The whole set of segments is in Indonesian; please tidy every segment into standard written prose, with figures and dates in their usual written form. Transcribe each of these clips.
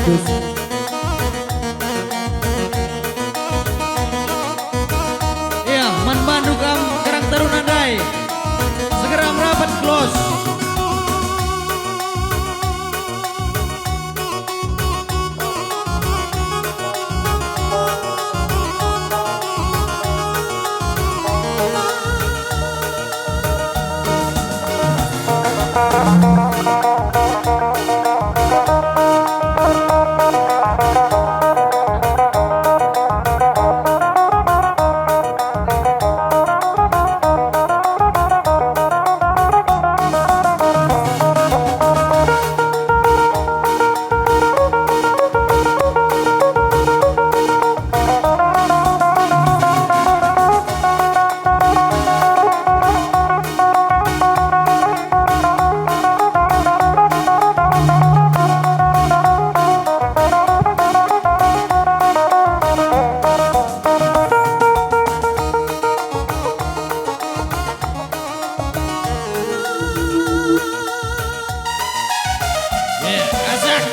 Kudus. Iya, Man Bandukam Karang Taruna Dai. Segera merapat close. Yeah, Azak.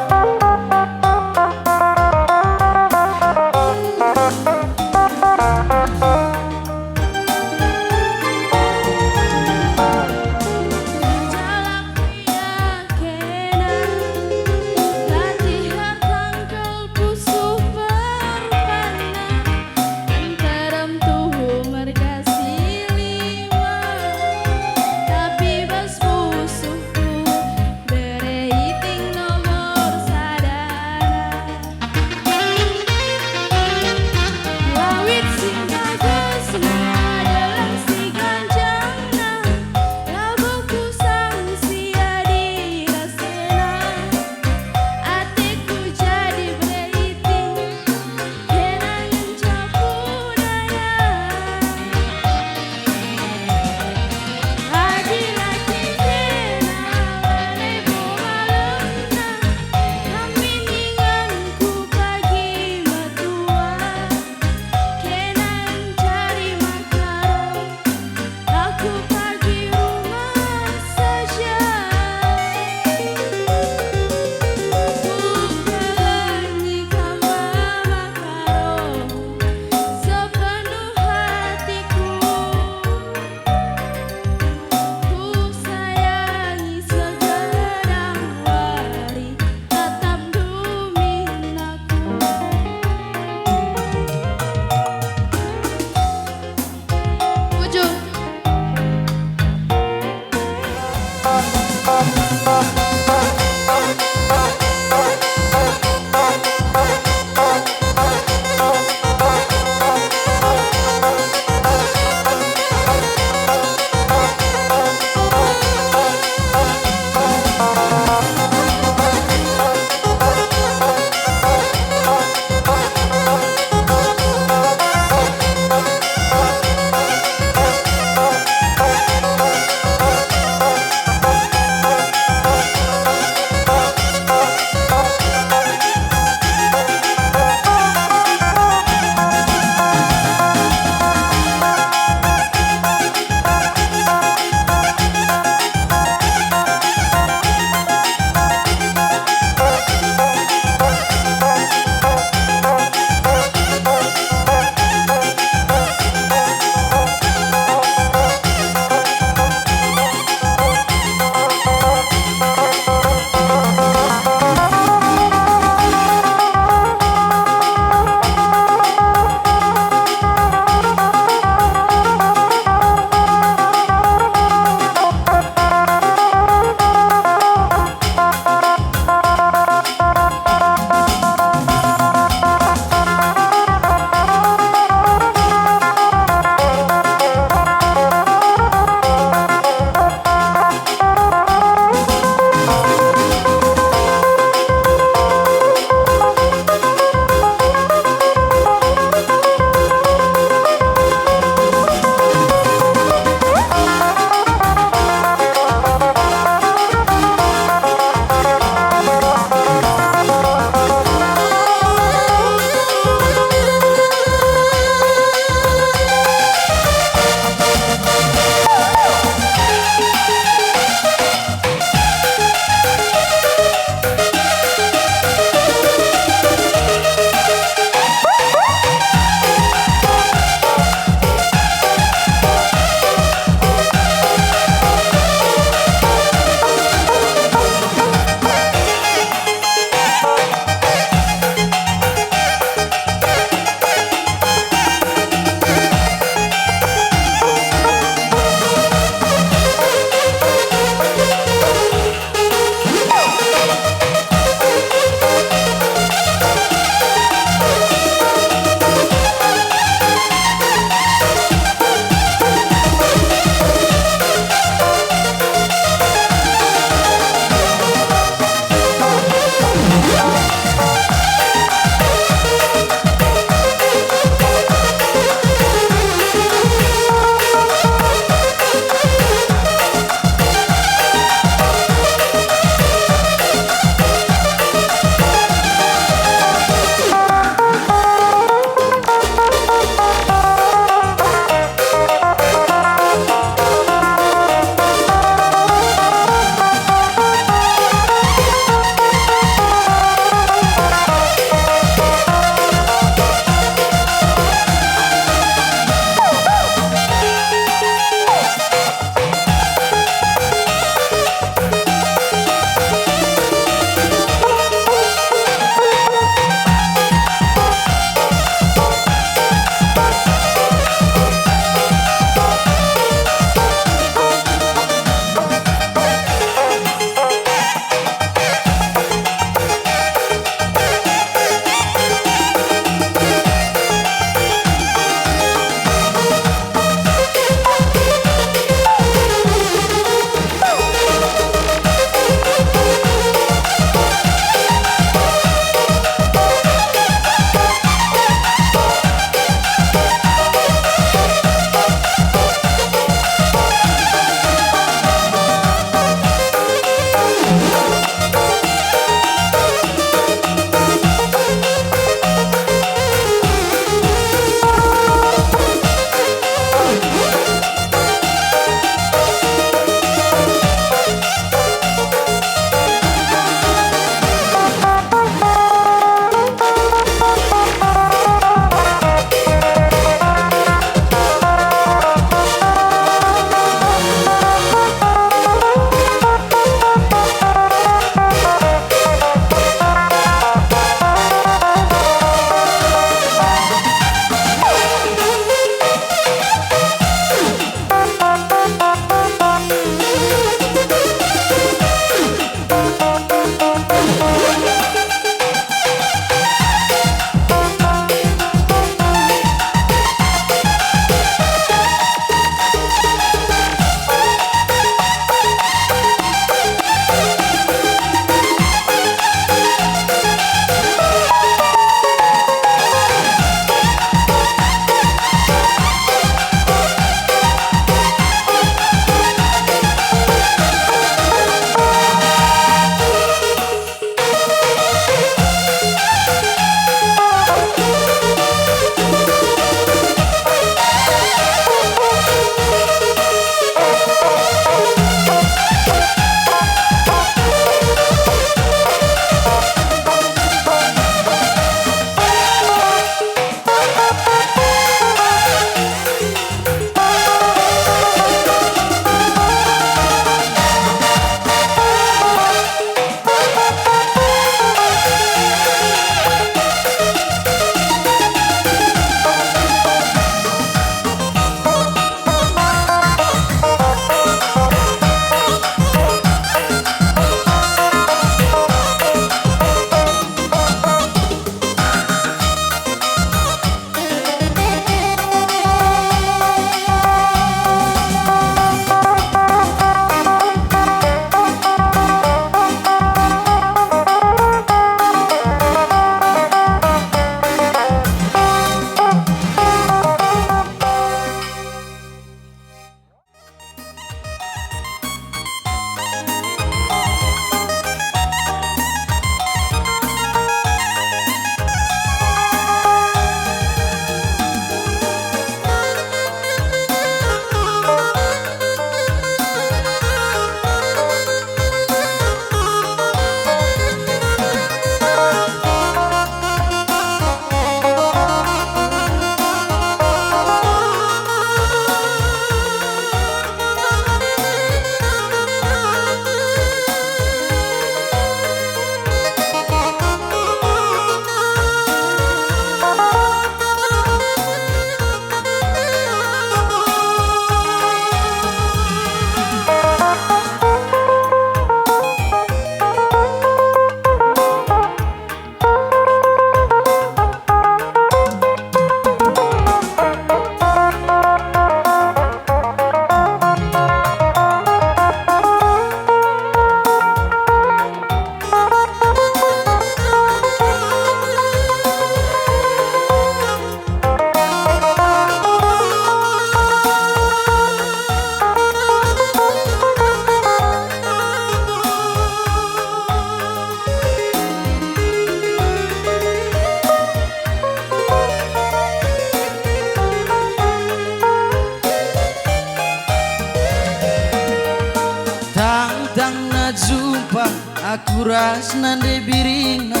pas nande biringna,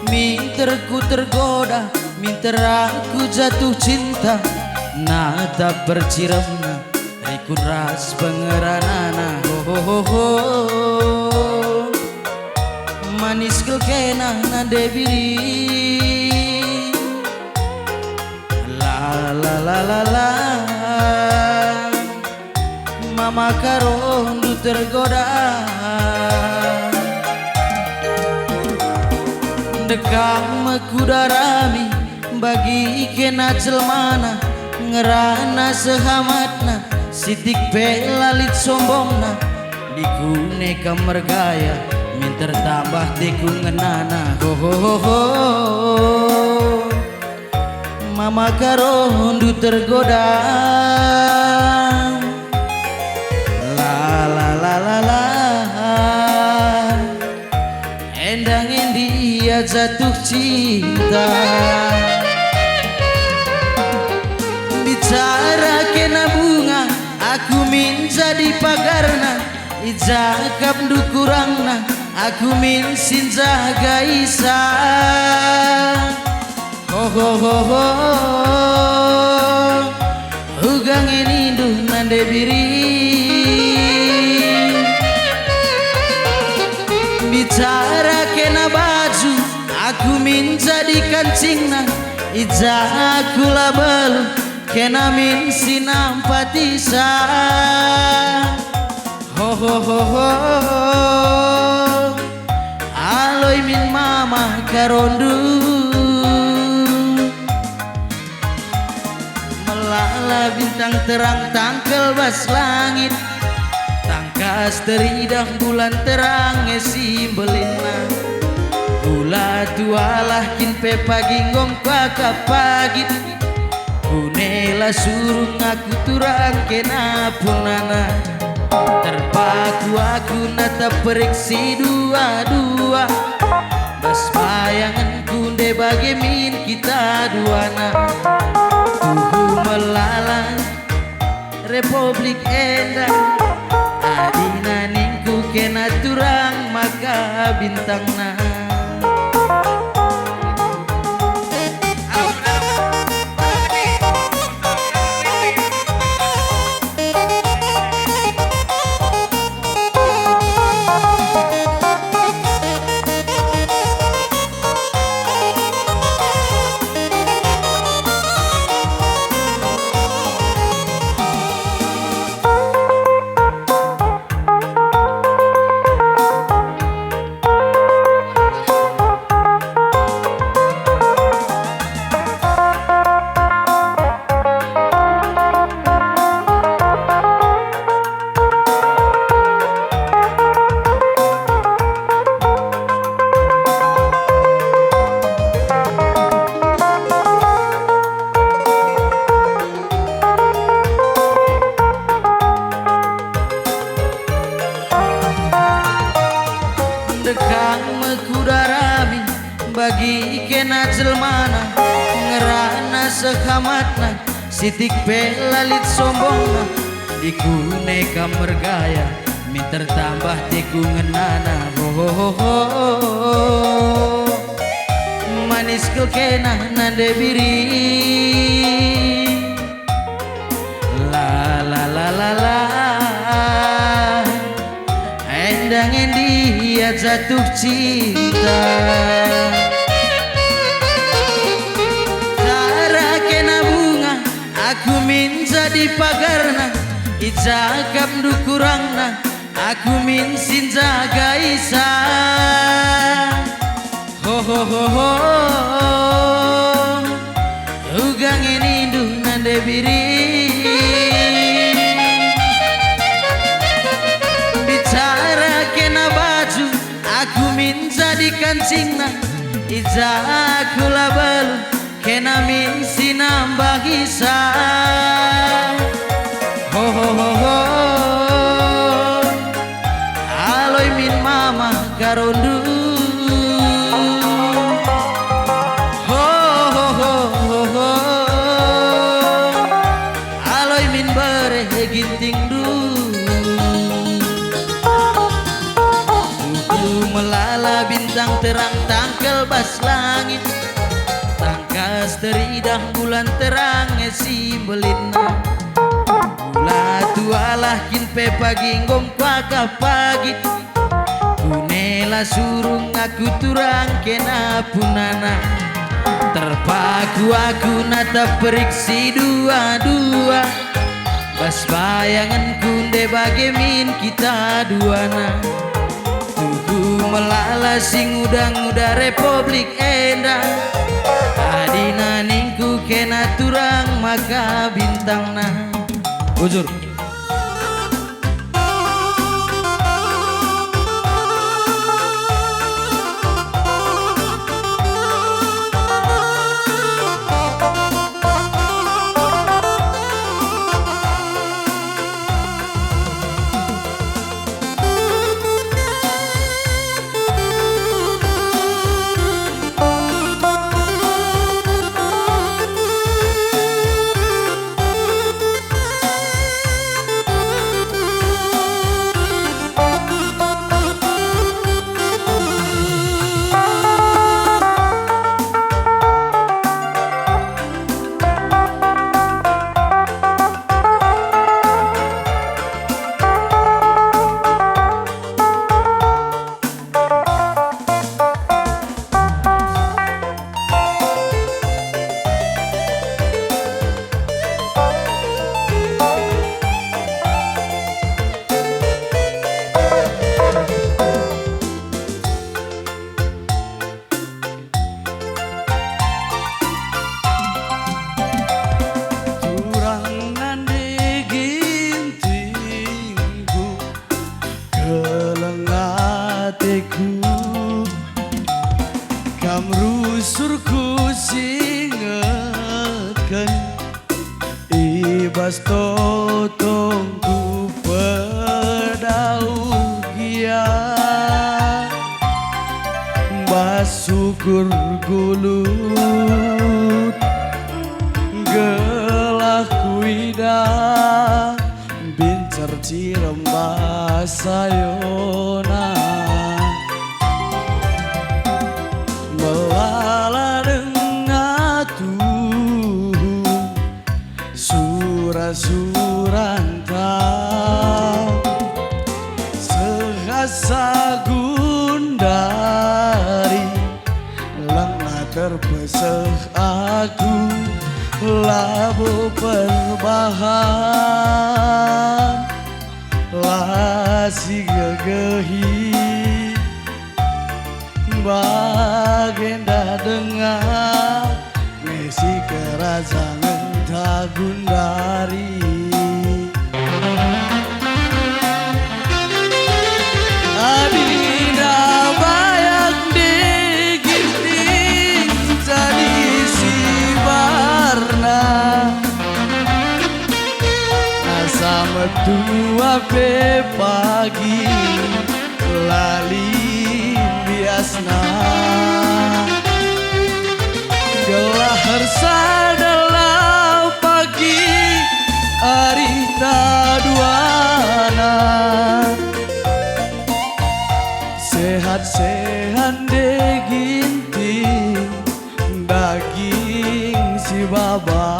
minterku tergoda, minter aku jatuh cinta. Nata perciremna, ikut ras pengeranana. Ho ho ho, manis kelkena nande biring. La la la la la, mama karondu tergoda. Dekam mekudarami bagi kena jelmana, ngerana sehamatna sitik pelalit sombongna. Dikune kamar gaya minter tambah tiku ngenana. Ho ho ho ho, mama karondu tergoda. La la la la la, endangin dia jatuh cinta. Bicara kena bunga, aku min jadi pagarna. Ijakap dukurangna, aku min sin jaga isa. Ho ho ho ho, hugang ini duh nande biring. Bicara kena baju, aku min jadi kancingna. Ija aku label, kena min sinampatisa. Ho ho ho ho, aloy min mama karondu. Melala bintang terang tangkel bas langit, tangkas teridah bulan terang esimbelina. Gula tualah kin pe pagi ngom kakapagit, kunela surung aku turang kena punana. Terpaku aku nata periksi dua-dua, bas bayangan kunde bagi min kita duana. Tuhu melala Republik Endang, adina ningku kena turang maka bintangna. Dekang mekudarami bagi kena jelmana, ngerana sekamatna sitik pelalit sombongna. Dikune kamar gaya minter tambah tiku ngenana. Ho ho ho ho, manis kelkena nande biring. La la la la la, endangin dia jatuh cinta. Cara kena bunga, aku min jadi pagarna. Ijakap dukurangna, aku min sin jaga isa. Ho ho ho ho, hugang ini duh nande biring. Bicara kena baju, aku min jadi kancingna. Ija aku label, kena min sinambah isa. Ho ho ho ho, aloy min mama karondu. Ho ho ho ho ho, aloy min bare ginting du. Melala bin tangkel bas langit, tangkas teridah bulan terang si belina. Gula tualah kinpe pagi ngom paka pagi, kunela surung aku turang kena punana. Terpaku aku nata periksi dua-dua, bas bayangan kunde bagemin kita duana. Tugu melala sing udang-uda Republik Enda, adina ningku kena turang maka bintang nah. Bujur. Kamrusurku singetken ibas totongku pedaugia, basukur gulut gelah kuida bincar cirembah sayona. Melala dengatu surah-surantau sehasa gundari lengah terpeseh aku labu perbahan lasi gegehi bagenda dengar mesi kerajaan Tagundari. Adina bayak diginting jadi si warna asa metu ape pagi lali biasna gelah dalam pagi arita duana sehat-sehat deginting daging si baba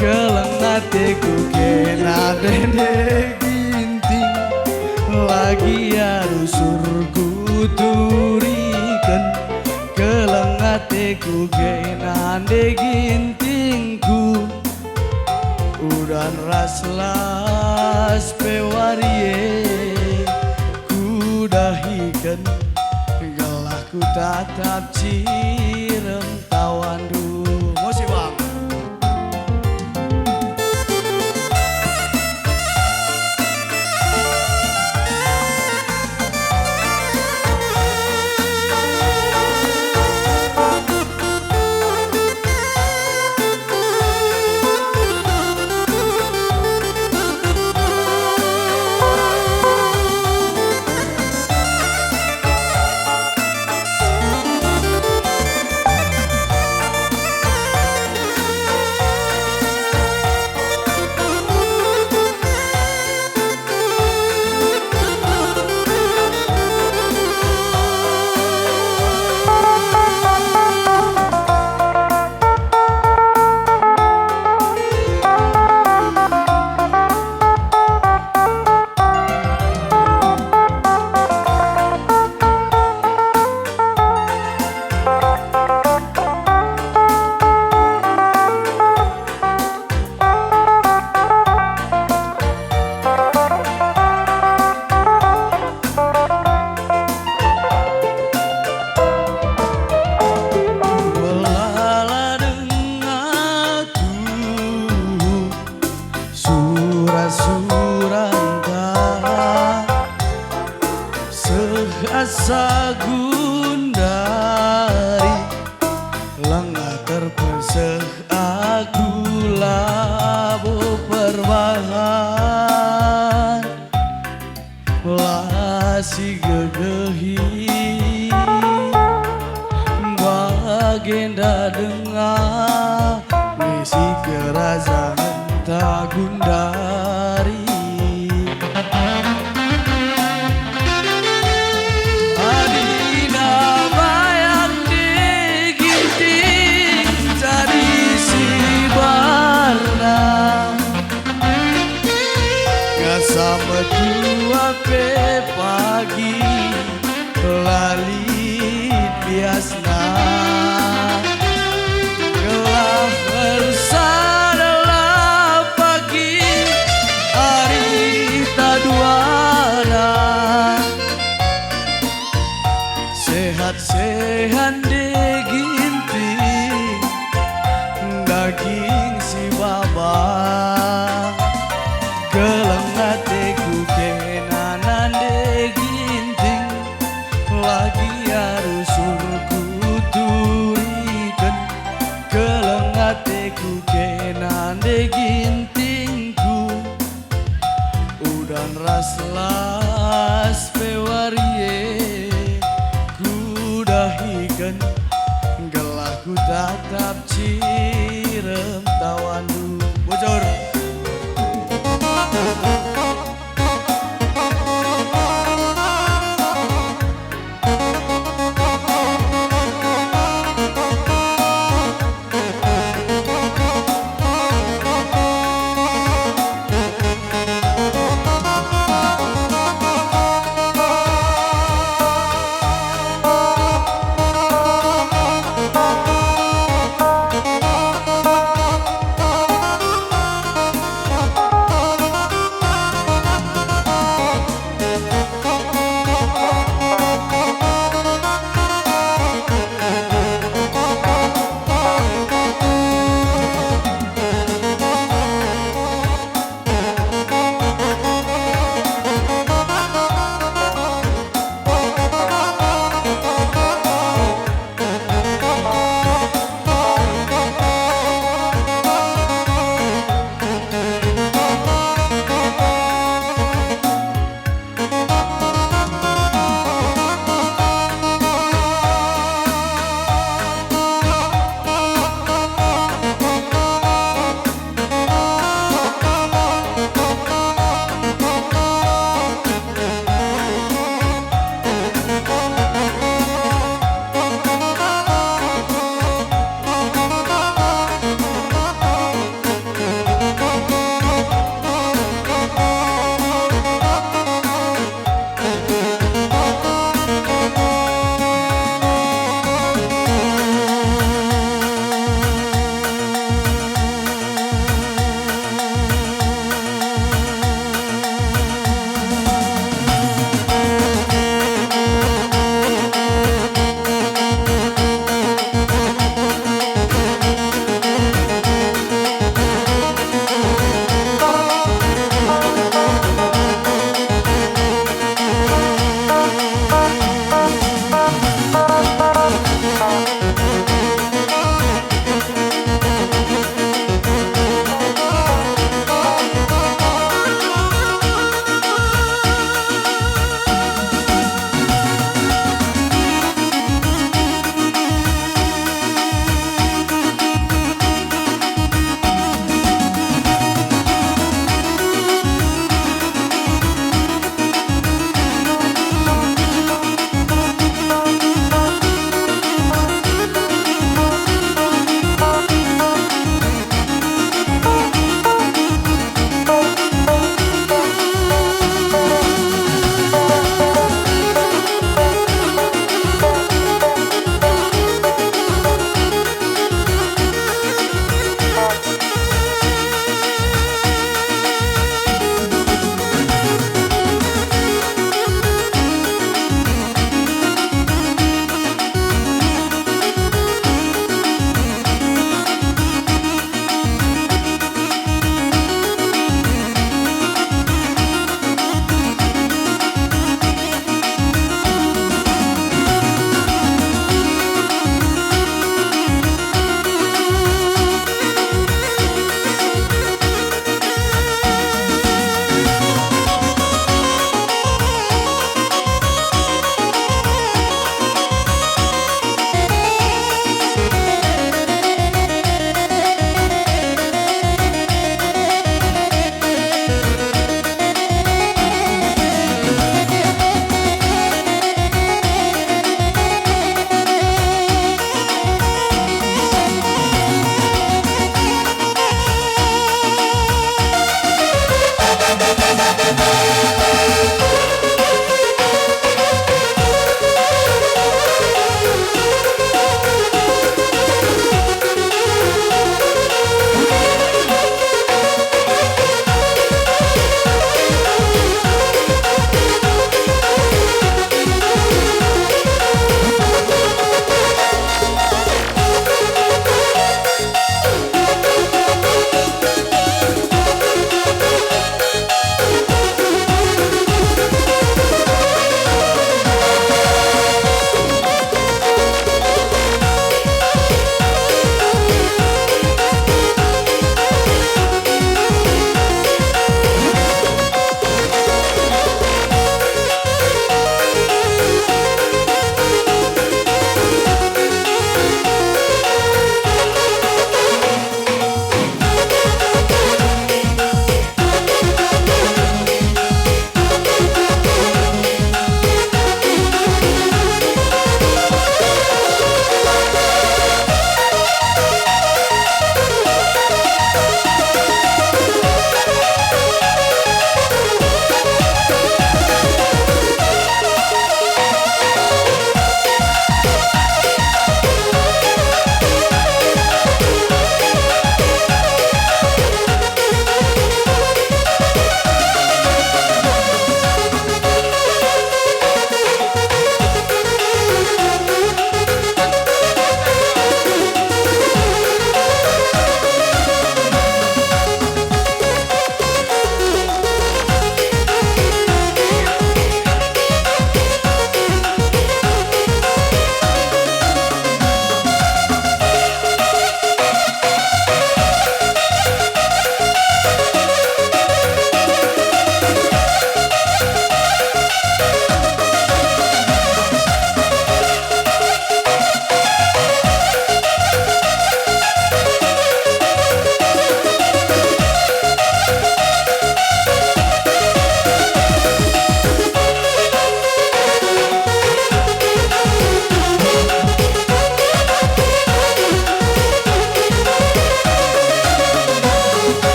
kelengateku kena deginting lagi harus surgu turikan kelengateku kena degintingku udan raslas pewarie kudahikan gelah ku tatap cirem tawandu. Mosi bang. agenda dengar misi kerajaan Tagundari. Adina bayang diginting jadi si barna sama dua pe pagi lalit biasna gelah bersadalah pagi hari taduana sehat-sehat diginting daging si baba kelengateku kenanan deginting lagi harus surku turikan kelengateku kenan degintingku udan raslas pewarie kudahikan gelahku tatap cirem tawandu bocor.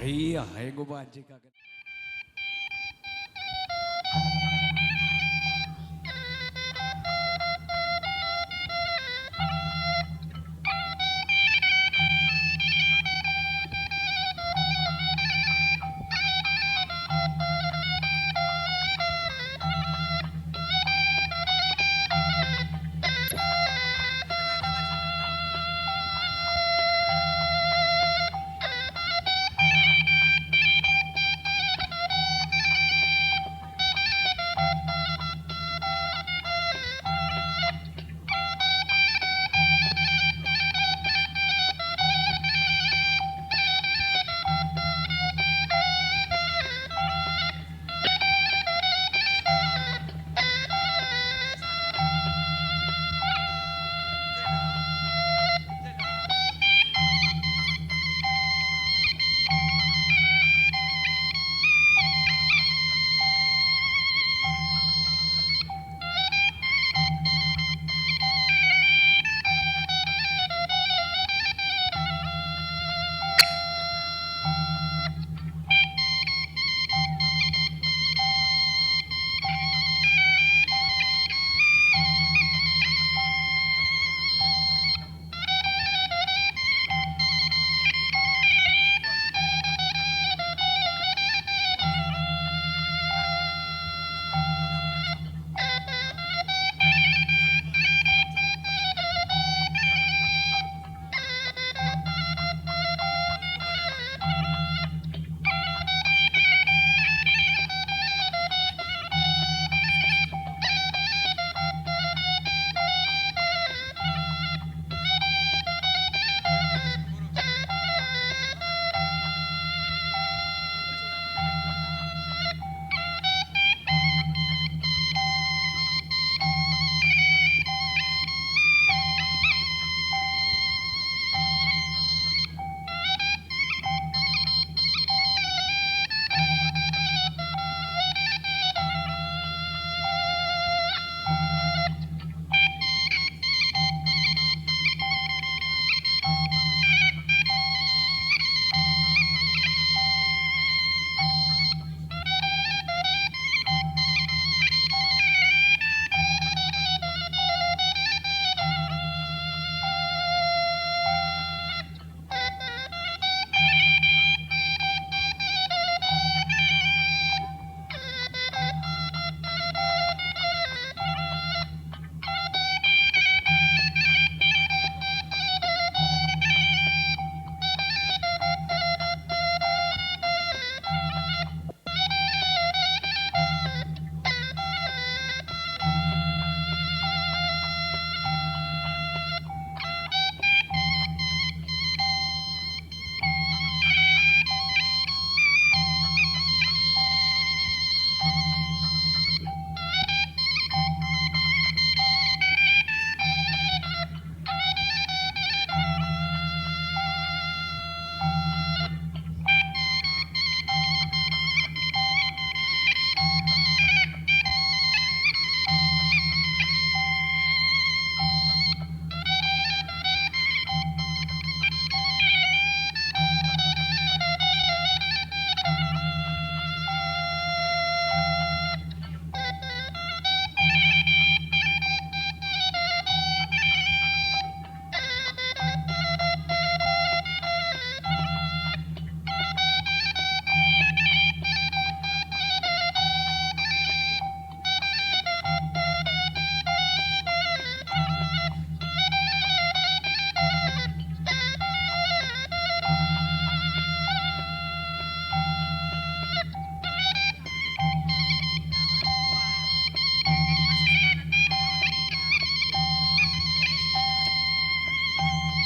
Iya, ayo gue banci kaget.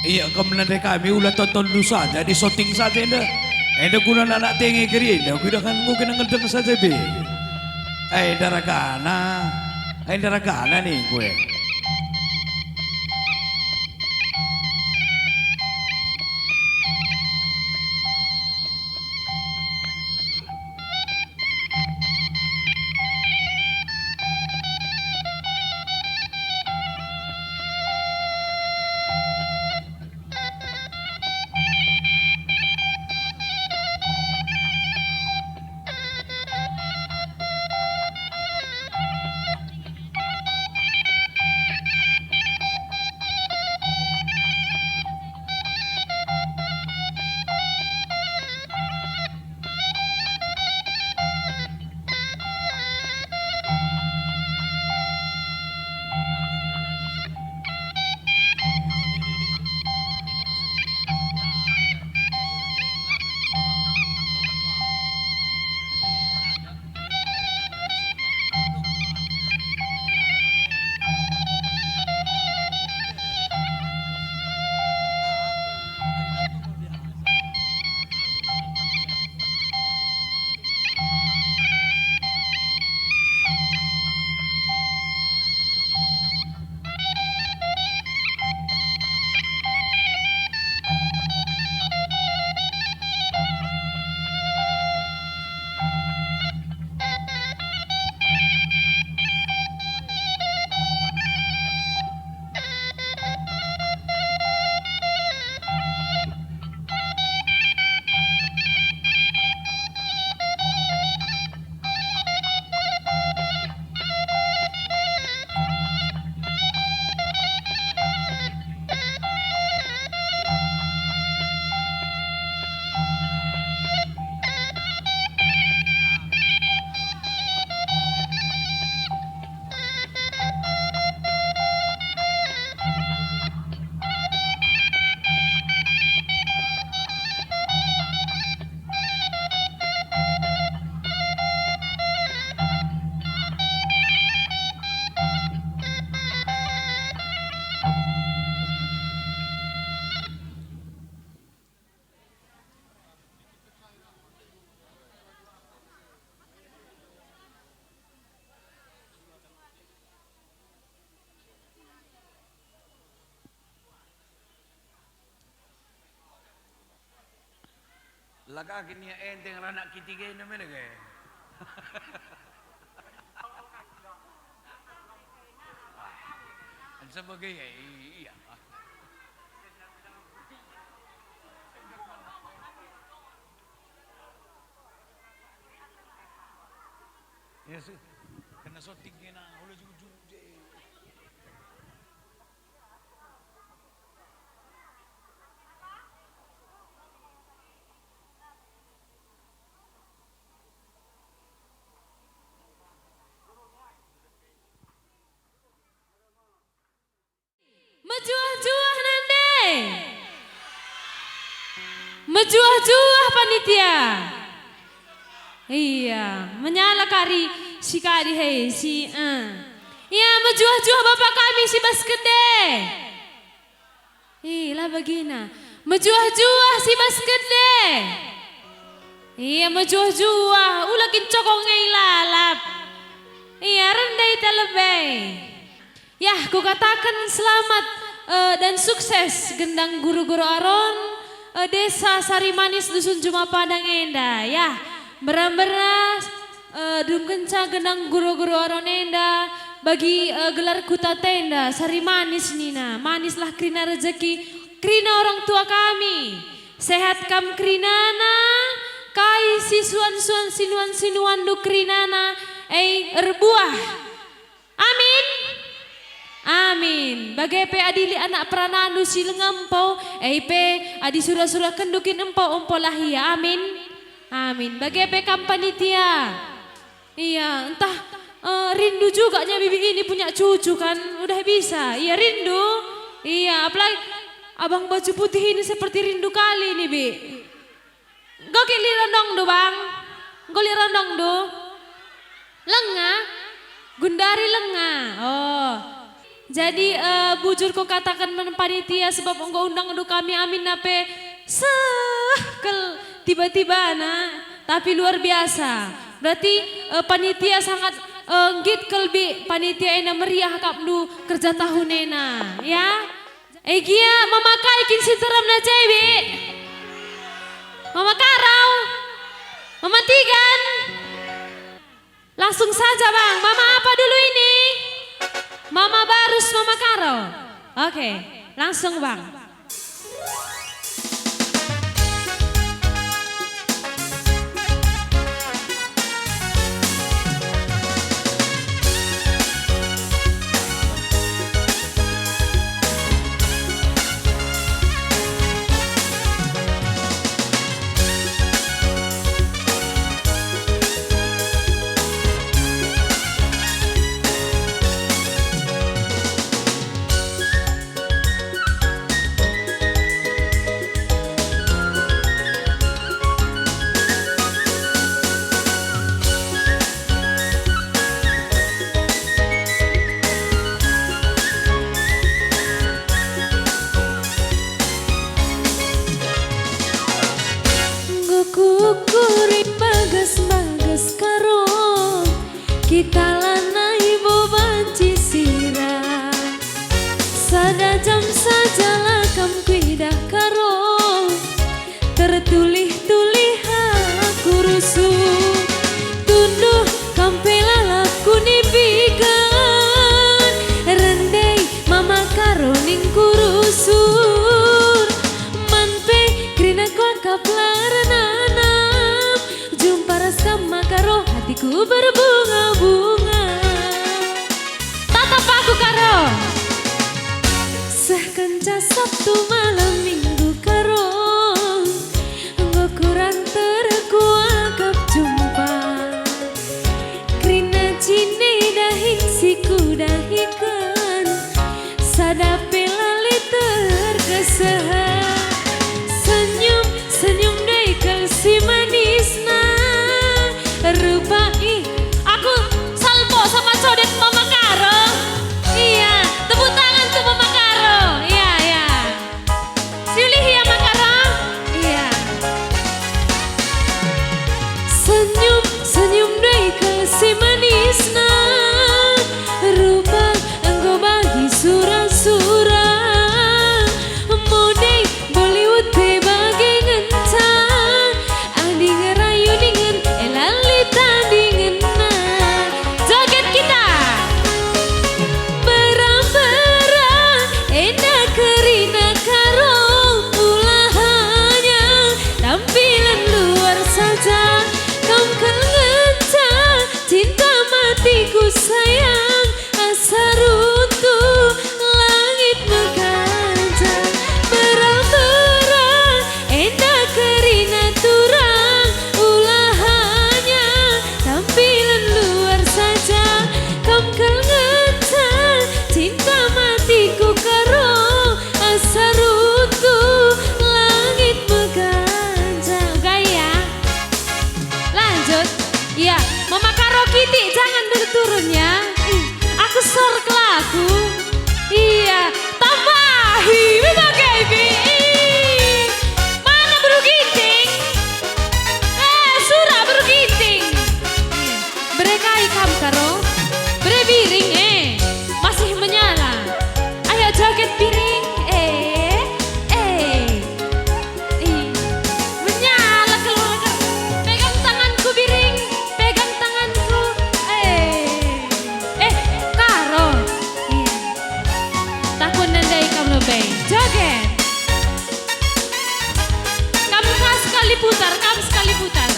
Iya kemenangan kami ulah tonton dulu saja di shooting saja dah. Enda kuna anak tengi kiri dah. Kita kan mungkin ngedeng saja be. Darah kana nih gue. Laka kini enteng anak ketiga ini mana ke? Sebagai iya. Ya sih, kena shooting kena, oleh jujur je. Mejuah-juah nande. Mejuah-juah panitia. Iya, menyala kari si kari hei si. Iya, mejuah-juah bapak kami si Baskede. Iya begina. Mejuah-juah si Baskede. Iya, mejuah-juah. Ulakin cokong lalap. Iya, rendai telebay. Ya, ku katakan selamat dan sukses gendang guru-guru Aron desa Sarimanis Dusun Juma Padang Enda. Ya, beras dum kenca gendang guru-guru Aron Enda bagi gelar kuta tenda Sarimanis Nina. Manislah krina rezeki, krina orang tua kami. Sehat kam krinana, kai sisuan-suan sinuan-sinuan du krinana, erbuah. Amin. Amin. Bagai pe adili anak prananu silengempau, pe adi surah-surah kendukin empau lahia. Amin. Amin. Bagai pe kampanitia. Iya, entah rindu juga nya bibi ini punya cucu kan, udah bisa. Iya rindu. Iya, apalagi abang baju putih ini seperti rindu kali nih bi. Gokil rondong do bang, goli rondong do. Lenga, gundari lenga. Oh. Jadi bujur ko katakan panitia sebab engkau undang du kami amin nape sekel tiba-tiba tapi luar biasa. Berarti panitia sangat ngit kelbi panitia ena meriah kapdu kerja tahun ena ya. Egia memakai kin sinteram na cebi. Mama karau. Mama tigan. Langsung saja bang, mama apa dulu ini? Mama Barus, Mama Karo. Oke, langsung bang. Kukuri bagas-bagas karo kita lanai bobanci sirah sada jam saja lakam kuidah karo tertulih-tulih aku rusuh tunduh kampela laku nibigan rendai mama karo ning kurusur manpe krina kuangkap larana jumpa sama karo hatiku berbunga-bunga tatap aku karo sekenca Sabtu malam minggu karo engkau kurang terkuakap jumpa krina cine dahik siku dahikan sadape lali terkesehan senyum deh si manisna rupa aku salvo sama codet Mama Karo. Iya, tepuk tangan tuh Mama Karo. Iya, iya. Silih ya Mama Karo. Iya. Senyum deh si manisna rupa engkau bagi surah-surah modeng Bollywood bagi ngencang saja kau kengencang cinta matiku sayang asa runtuh langit mengkancang berang-berang endah kerina turang ulah hanya tampilan luar saja kau kengencang cinta matiku karo asa runtuh langit mengkancang gaya lanjut iya Mama Karo Kitty jangan turun ya aku sork lagu iya tambahi Bima Gaby mana Bro Ginting surah Bro Ginting berekai kam karo bere biring masih menyala ayo joget piring menyala keluar pegang tanganku biring pegang tanganku karo iya takut nandai kamu lebih joget kamu sekali putar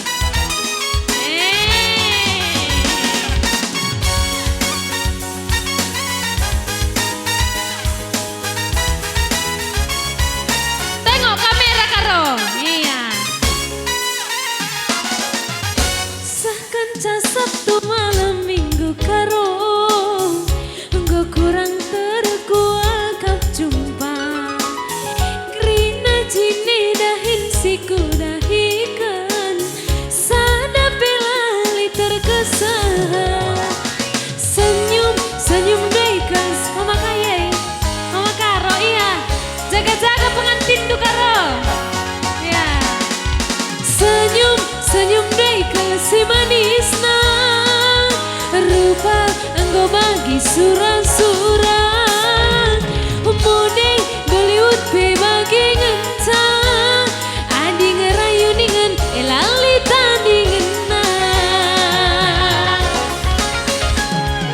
tengok kamera karo iya sakanca Sabtu malam minggu karo enggo kurang terkuakap jumpa Krina jine dahin siku dahikan sada pelali terkesan senyum dekas Mama Kaye Mama Karo iya jaga-jaga pengantin du karo ya senyum dekas si manisna rupa engkau bagi surang-surang mudeng Bollywood be bagi ngencang adi ngerayu ningen elali tadi ngenang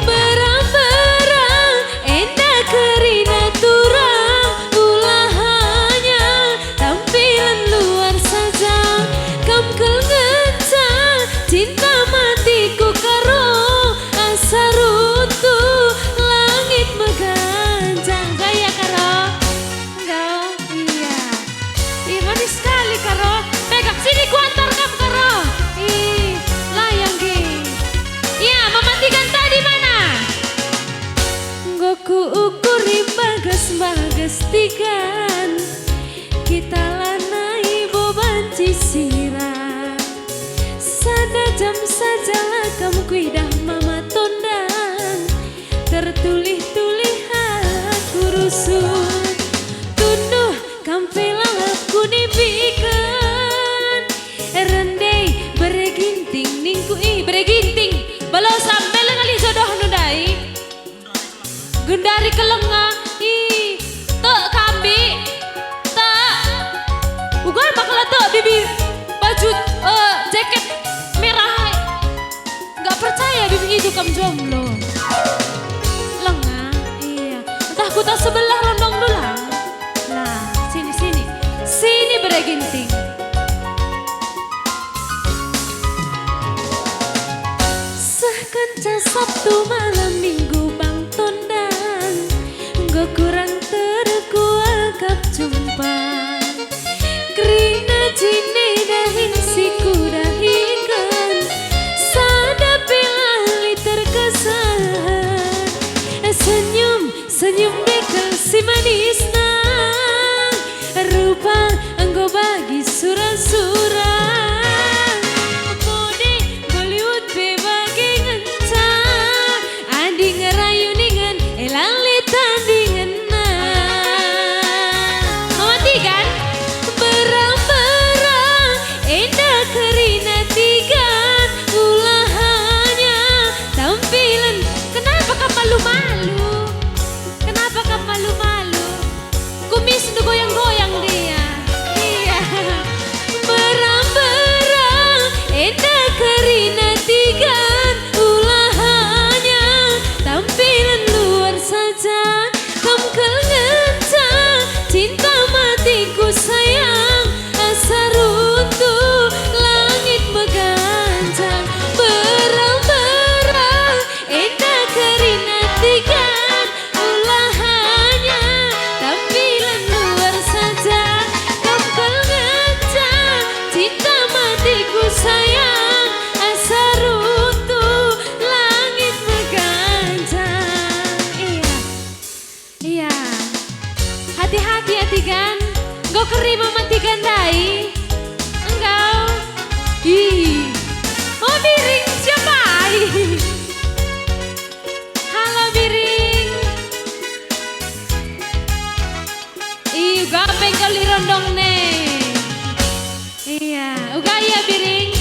berang-berang endah kerina turang ulah hanya tampilan luar saja kam kengencang cinta matiku karo asa runtuh langit mengganjang gaya karo enggak iya manis sekali karo pegang sini kuantar kam karo layang gi iya mematikan tadi mana goku ukuri bagas tigan kita lanai boban cisira sada jam sajalah kamu kuidah mama tondang tertulih-tulih aku rusuh tunduh kampelang aku nipikan rendai bereginting ningku bereginting balo sampai lengali jodoh nudai gundari kelenga tek kambi tek bukan bakal tek bibi baju jaket merah nggak percaya bibi itu kam jomblo lenga iya entah ku tak sebelah rondong dulang nah sini bereginting sakanca Sabtu malam minggu bang tondang enggo kurang terkuakap jumpa Krina jine dahin siku dahikan sada pelali terkesan senyum dekel si manisna rupa enggo bagi surang mode Bollywood be bagi ngencang matiku sayang, asa runtuh langit mengganjang. Iya, hati-hati Tigan, engkau keri mematikan dai, engkau. Ih, oh Biring siapa? Halo Biring. Ih, uga pengkol rondong nih. Iya, uga ya Biring.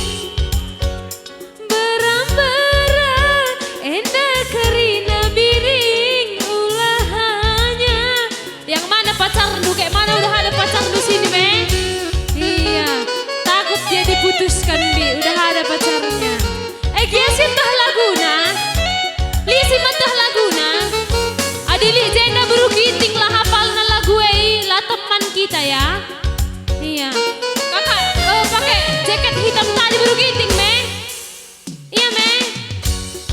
Berang-berang enda kerina Biring ulahanya. Yang mana pacar lu? Kayak mana udah ada pacar lu sini, me? Iya, takut dia diputuskan, Bi. Udah ada pacarnya. Giasin tah laguna. Lisi matah laguna. Adili jenda berugiting lah hafal na lagu lah teman kita ya. Iya. Kakak pakai jaket hitam tadi berugiting, me. Iya, me.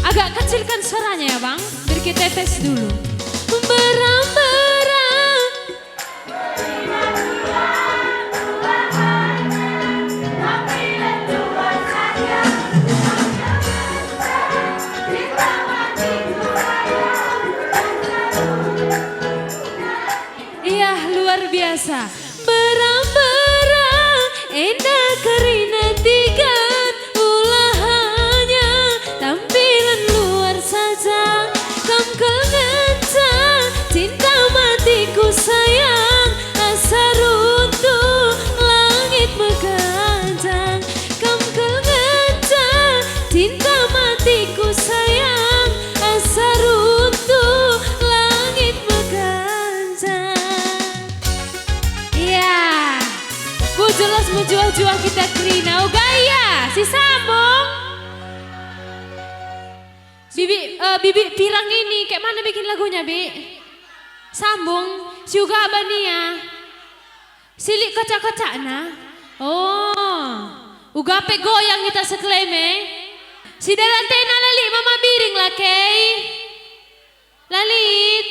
Agak kecilkan suaranya ya, Bang. Biar kita tes dulu. Berang-berang. Iya, luar biasa. Berang-berang endah kerina tigan ulahanya, tampilan luar saja kam kengencang, cinta matiku sayang, asa runtuh langit mengganjang. Kam kengencang, cinta matiku sayang, asa runtuh langit mengganjang. Iya, ku jelas menjual-jual kita Krina. Oh gaya, si sambung. Bibi pirang ini, kayak mana bikin lagunya, Bi? Sambung, si uga abania. Silik kocak-kocak na. Oh, uga pe goyang kita sekleme. Si darantena lali mama biring lah, kei. Lalit.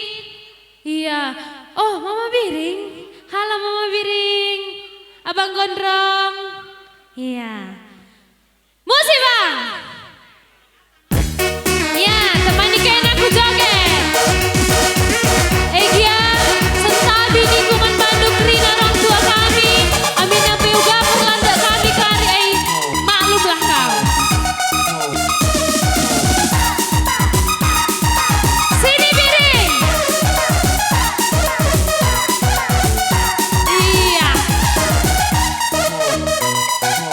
Iya. Oh, mama biring. Halo mama biring. Abang gondrong. Iya. Musik, Bang. Ya, temani kain aku joget. Egia, sentabi di kuman Bandung Rina orang tua kami. Amin apa juga perlanda kami kari. Maklumlah kau. Sini Biring. Iya.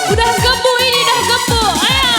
Udah gembu ini, udah gembu. Ayo.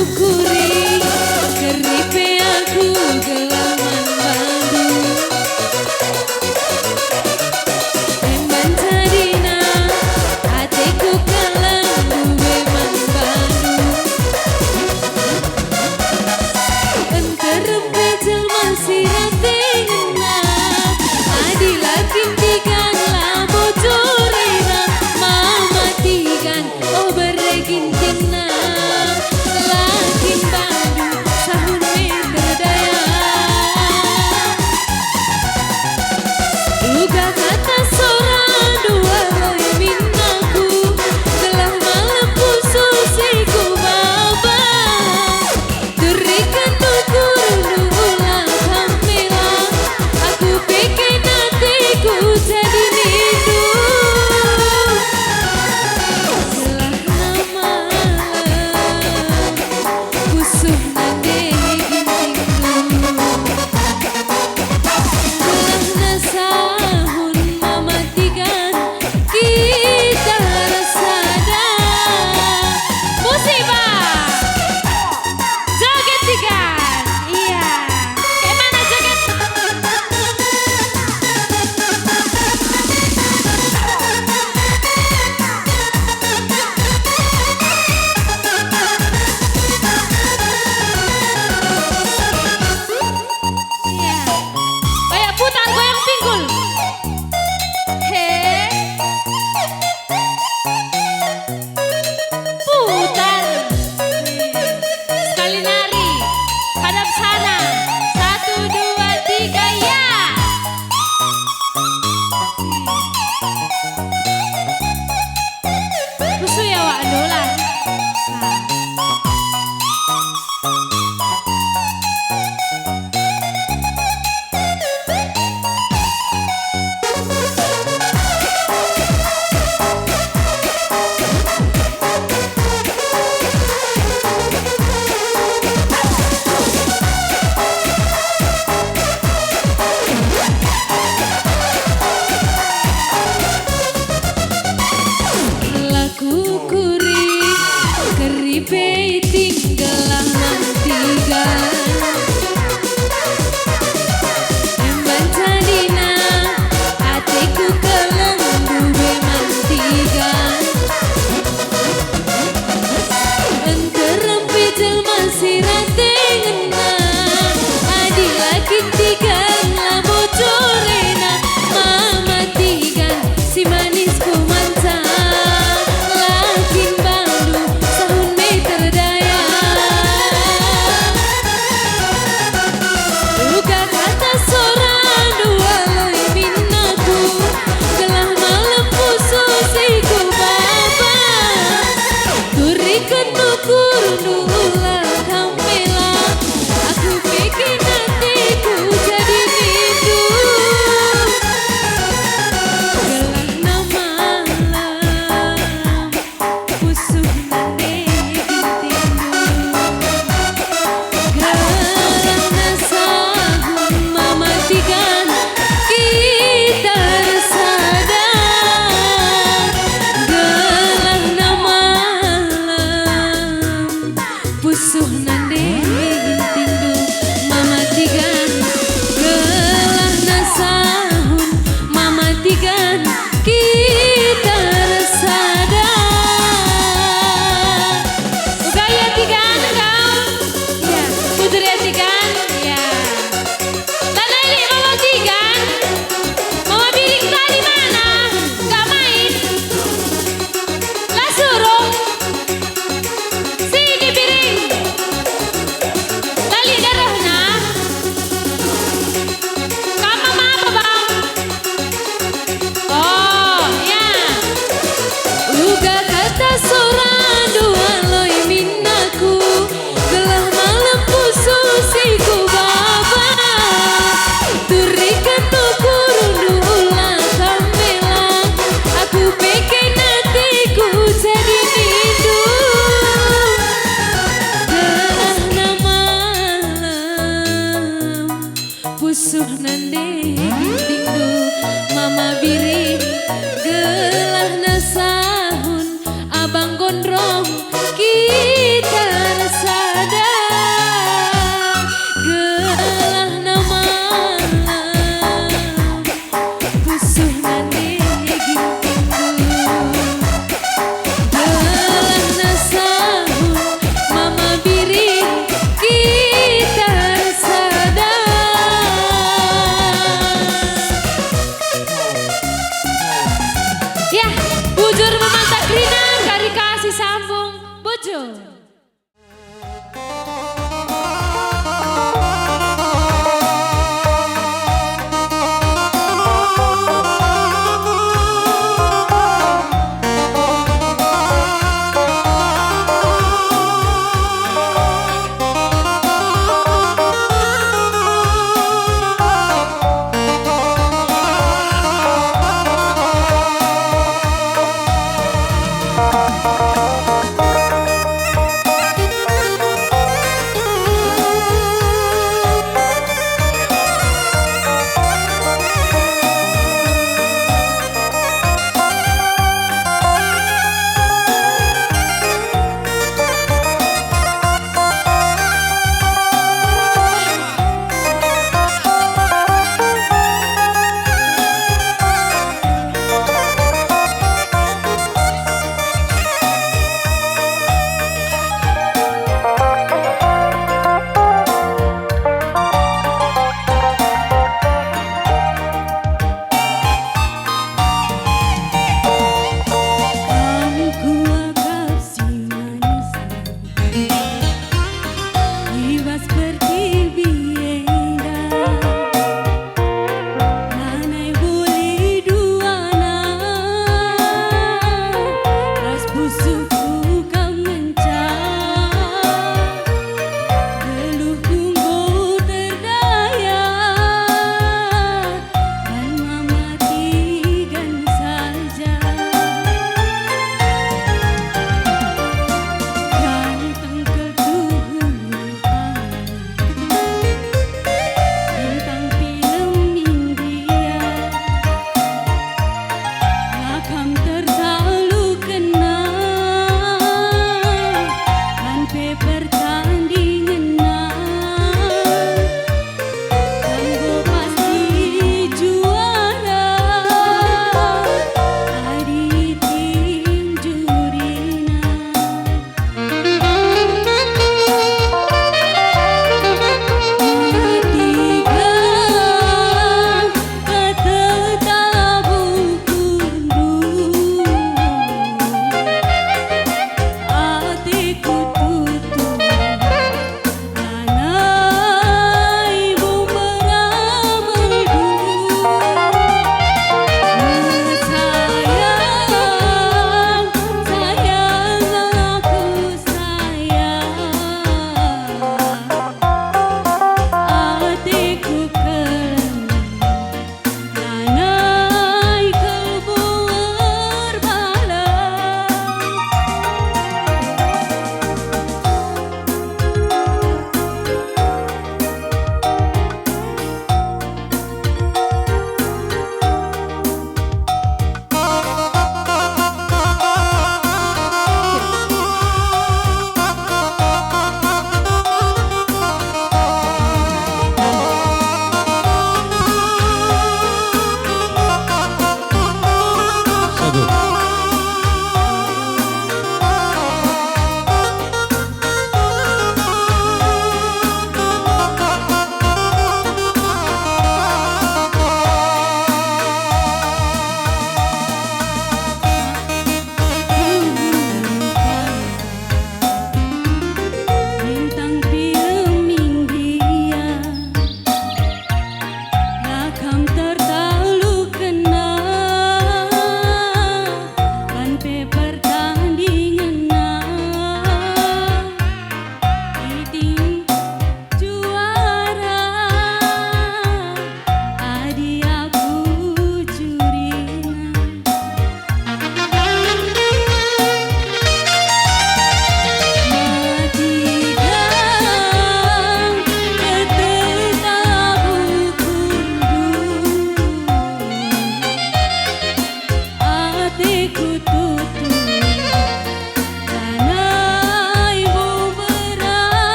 syukuri keripe aku gelaman Bandung. Emang tadina hatiku kalang duwe man Bandung. Enterem bejel masih ratengena adilah kintikan lamo corena mama tigan oh beregintingna lakin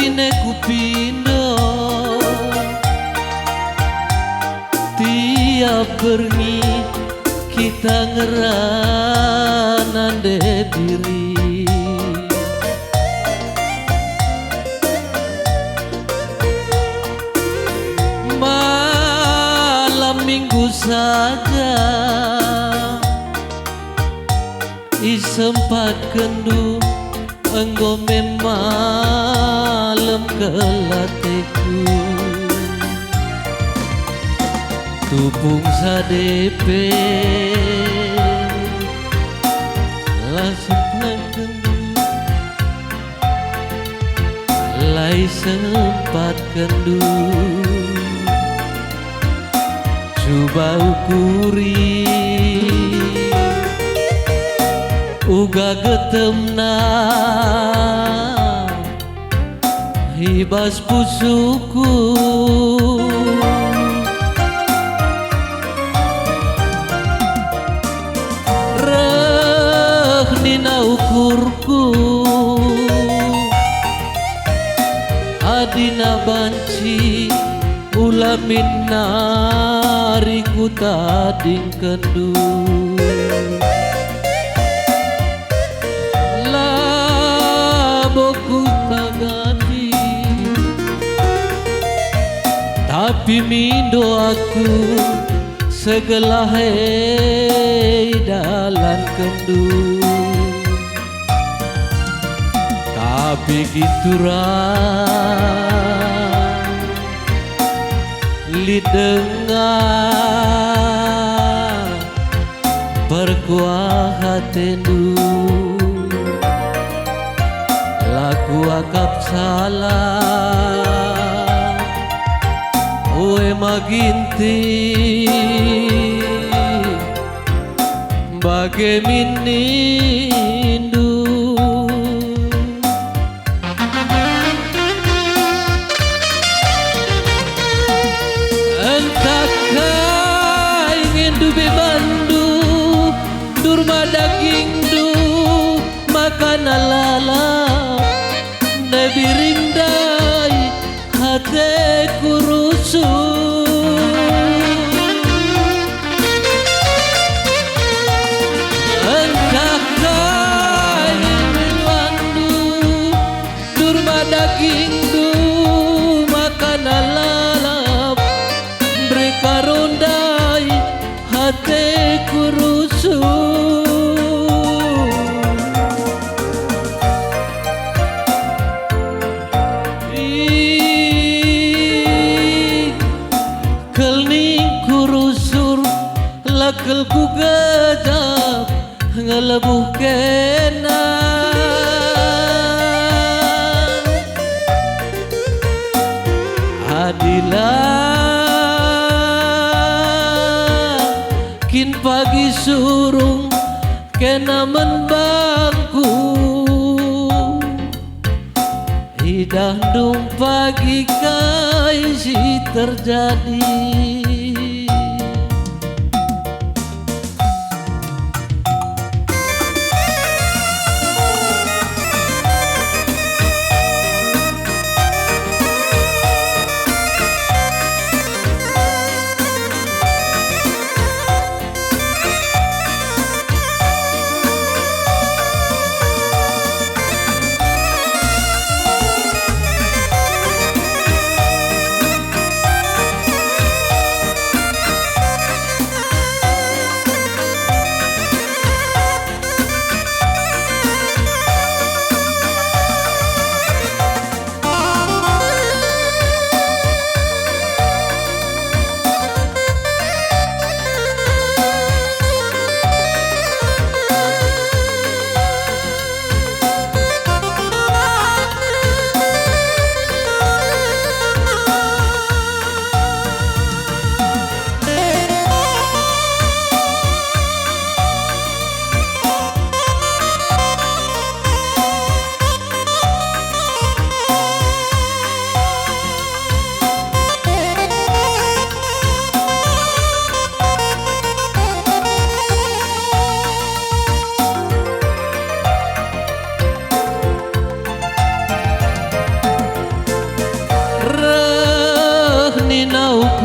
Kini kupindo tiap pergi kita ngeranande diri. Malam minggu saja isempat kendu enggomen malam kelateku tupung sadepe langsung kendu lai sempat kendu coba ukuri uga getemna hibas pusuku reh dina ukurku adina banci ulamin nariku tading kendu laboku tagadi tapi mindo aku segelah dalan kendu tapi gituran lidengar berkuah hatendu laku akap salah oe maginti bagai minindu entahkah ingin dubi bandu durma daging du makan lalap nabi rindai hatiku rusuh entahkah ingin bandu durma daging du makan lalap mereka rondai hatiku rusuh lakel ku gajab ngelebuh kena adilah kin pagi surung kena menbangku hidandung pagi kaisi terjadi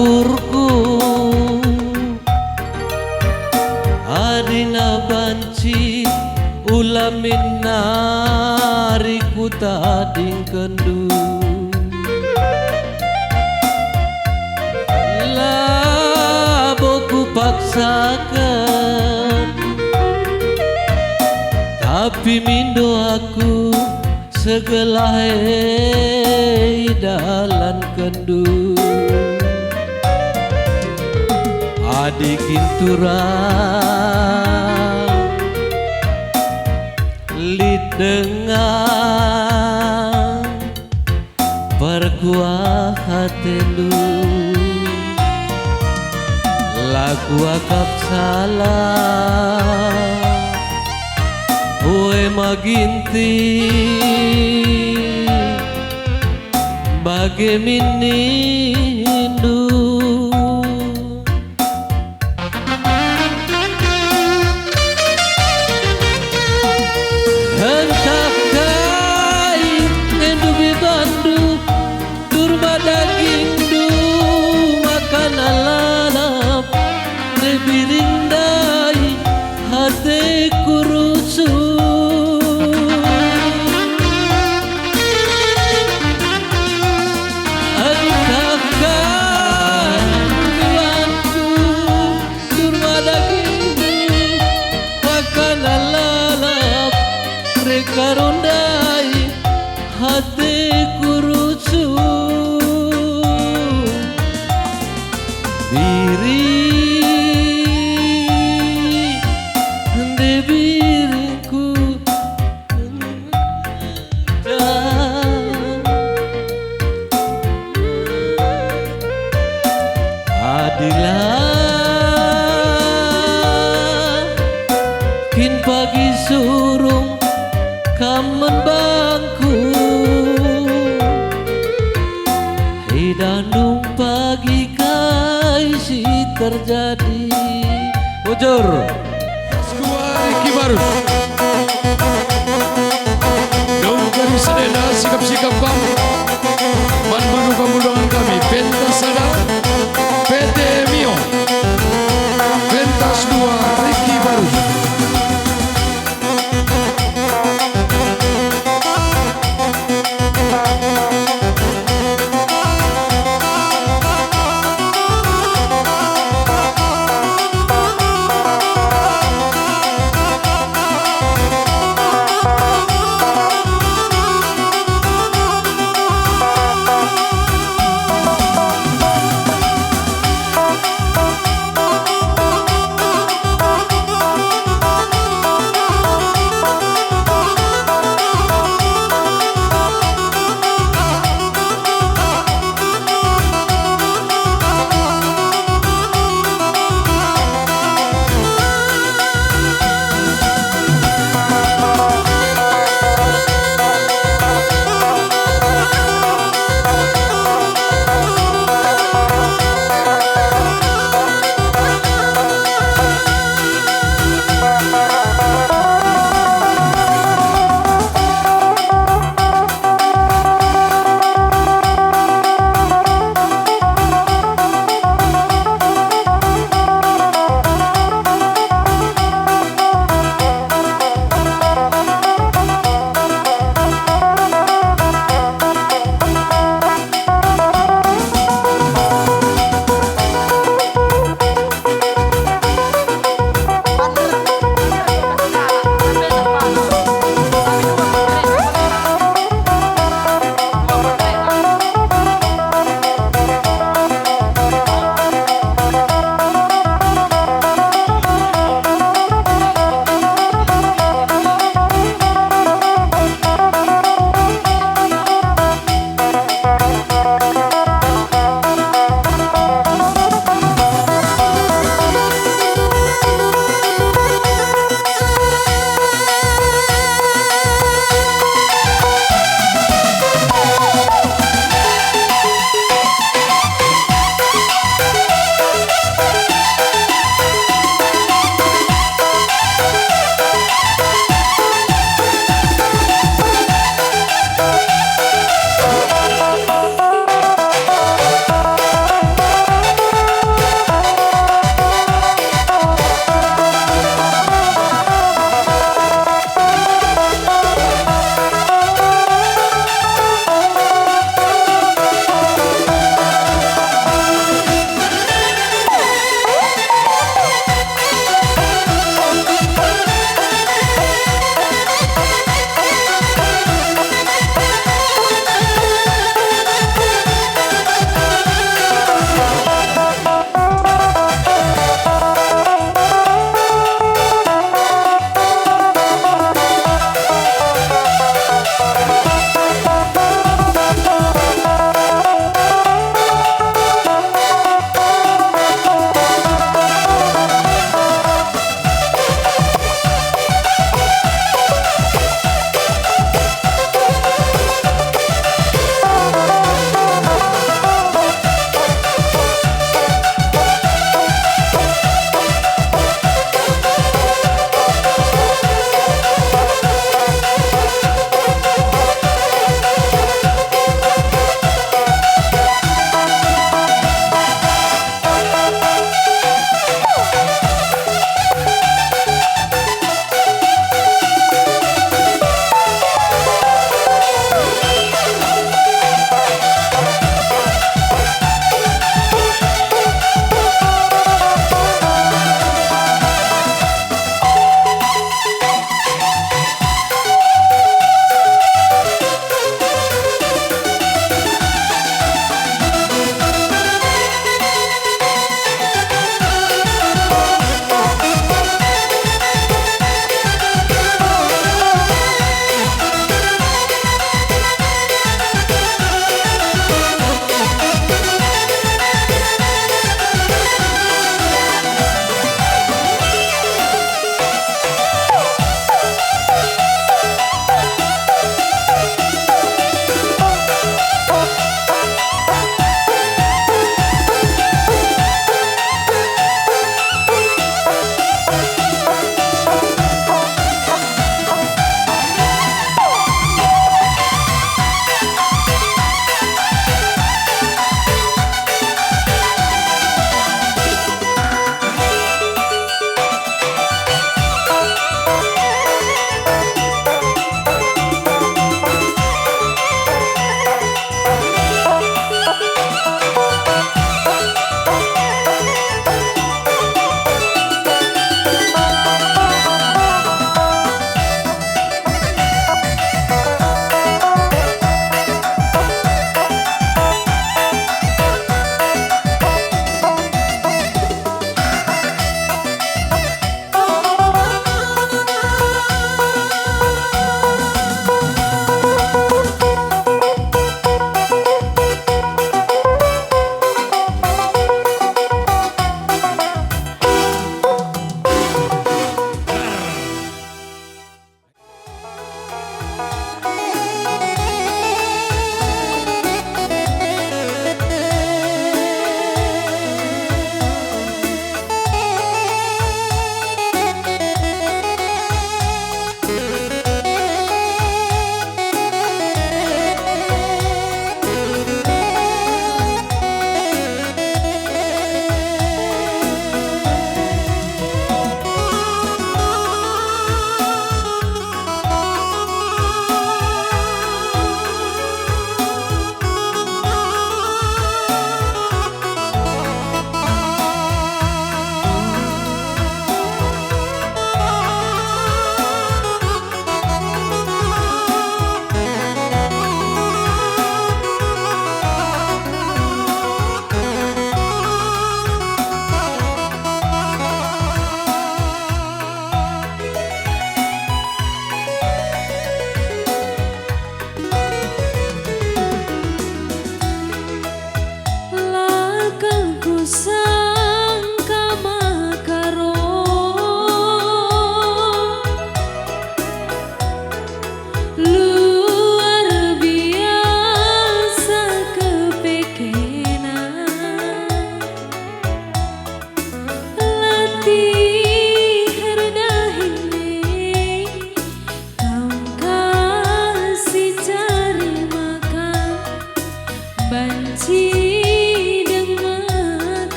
bakurku adina banci ulamin nariku tading kendu laboku paksakan tapi mindo aku segelah dalan kendu adik inturang lid dengan perkuah hatelu laku akap salah Oe maginti bagaiminindu hentak kai endu bibandu turba daging du makan alalap nebirindai hati kurusu karundai hati kurucu diri debirku adilah kin pagi surung kamen bangku hidandung pagi kaisi terjadi bocor Skuad Kibarus Dong kami sedena sikap-sikap kamu Man manu kamu dengan kami Pentas ada PT Mio Pentas 2 Ricky Barus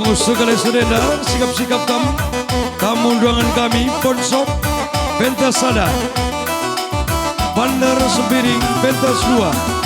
Kamu segala sedenda, sikap-sikap kamu, tamu undangan kami, Ponsop, pentas sada, Bandar Sembiring, pentas 2.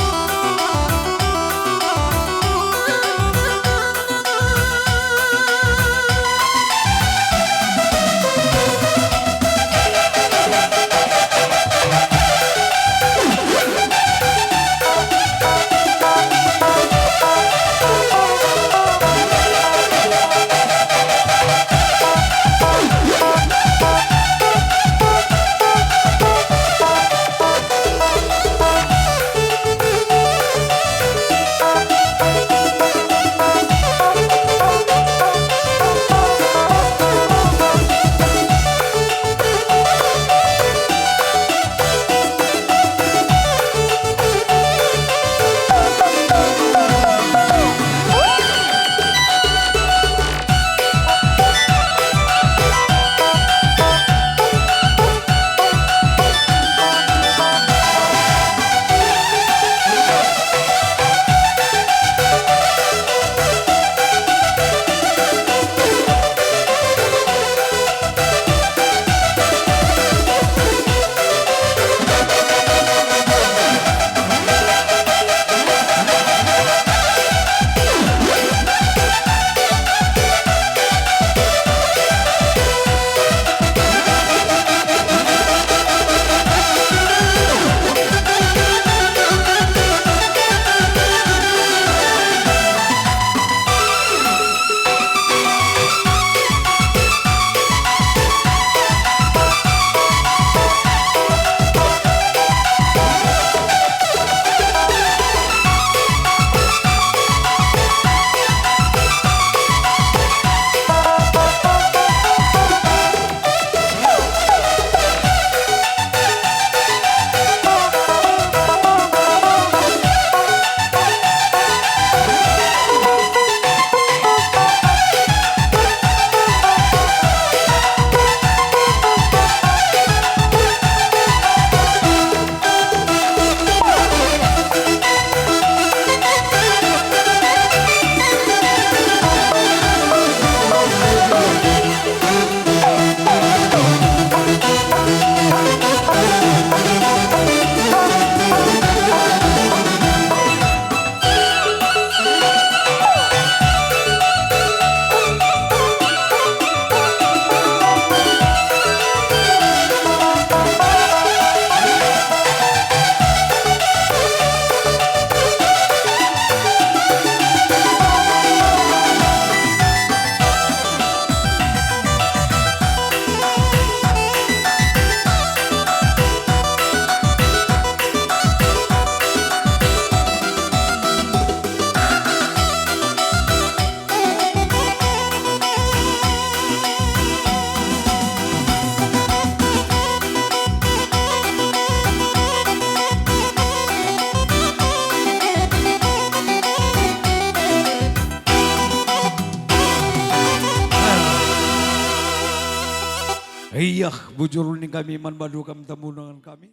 Iya, bujur ini kami man badu kami temu dengan kami.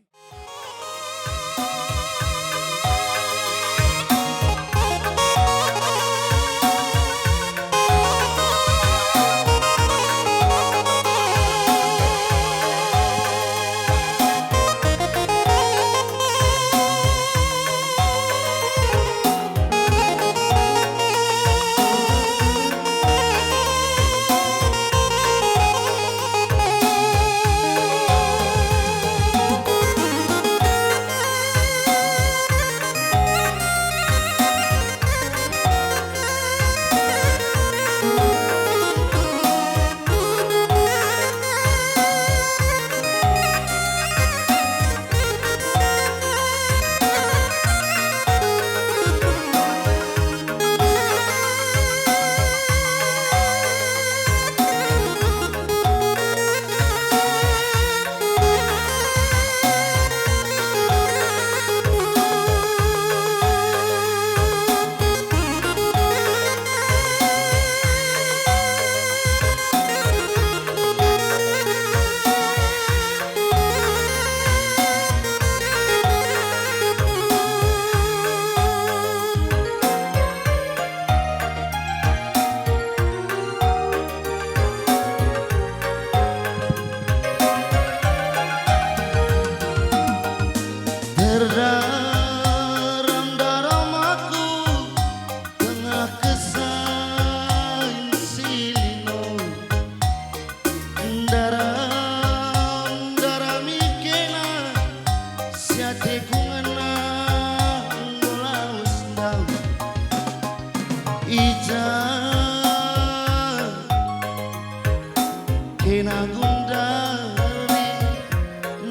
kena gundari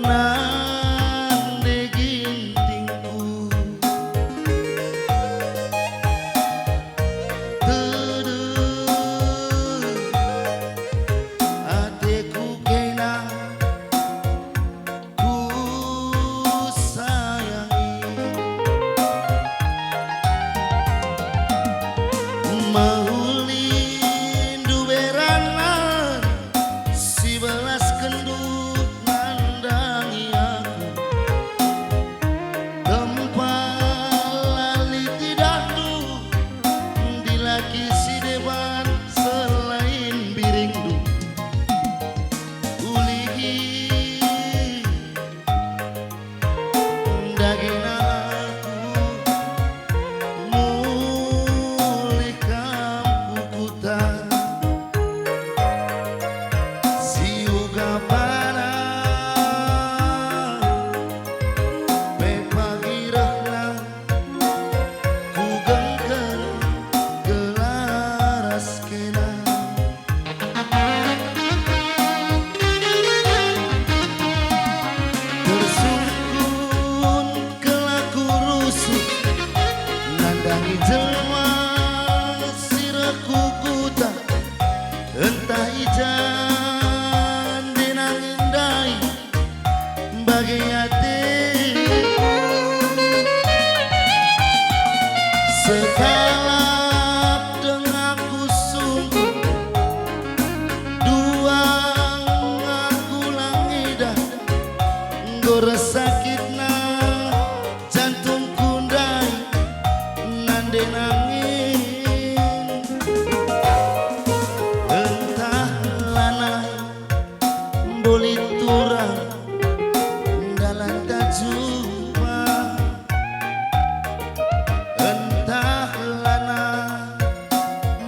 nande gintingku Tuduh adekku kena ku sayangi Maulin duweranan si belas kenduk nandangi aku Tempal lali tidak du di laki si dewan selain biringdu Ulihi daging aku mulih kampu kuta siuga pana pe pagirahna ku gengken gelaras kena tersungkun kelaku rusuk nandangi jelma siraku kuta entah ijan denang indai bagi hatiku sekalap dengaku sungguh duang aku langidah gores sakitna jantung kundai nande nangin entah lana boleh turang dalam tajuma entah lana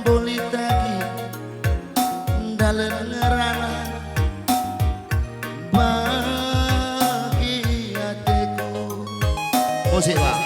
boleh tagi dalam ngerana bagi hatiku musik Pak.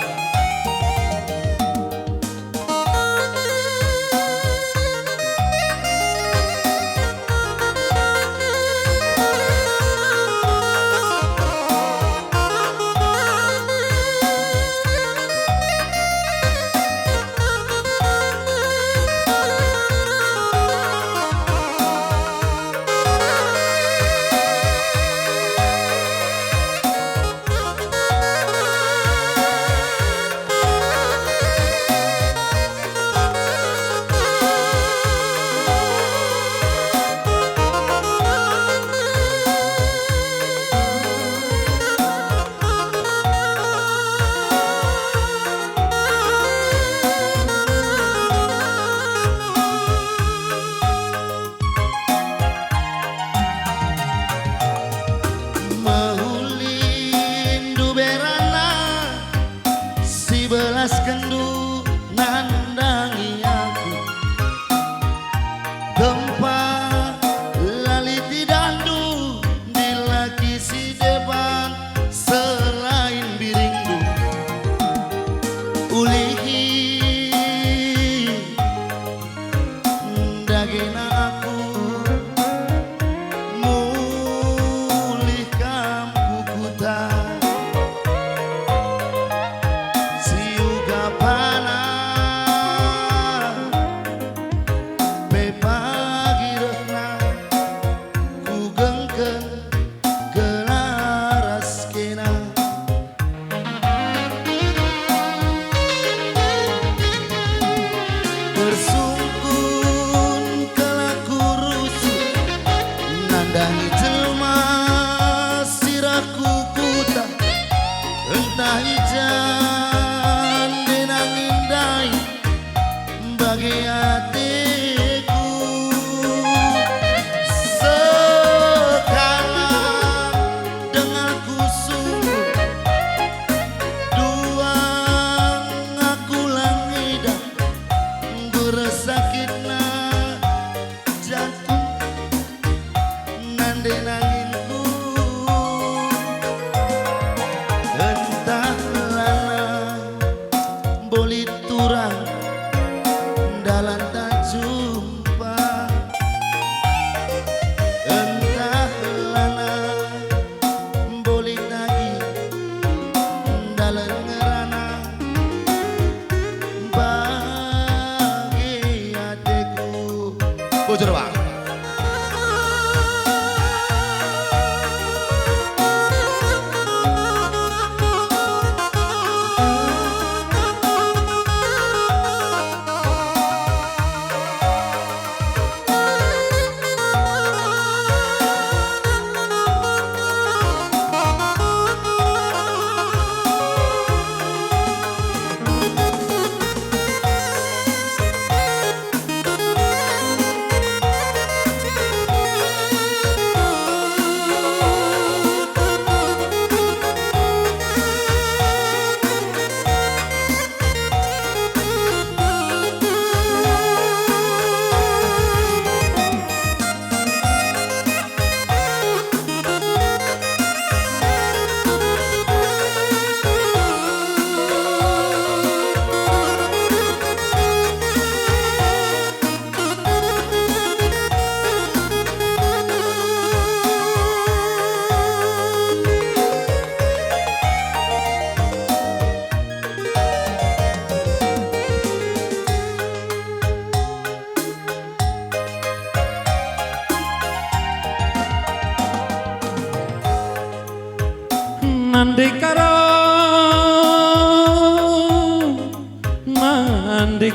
nande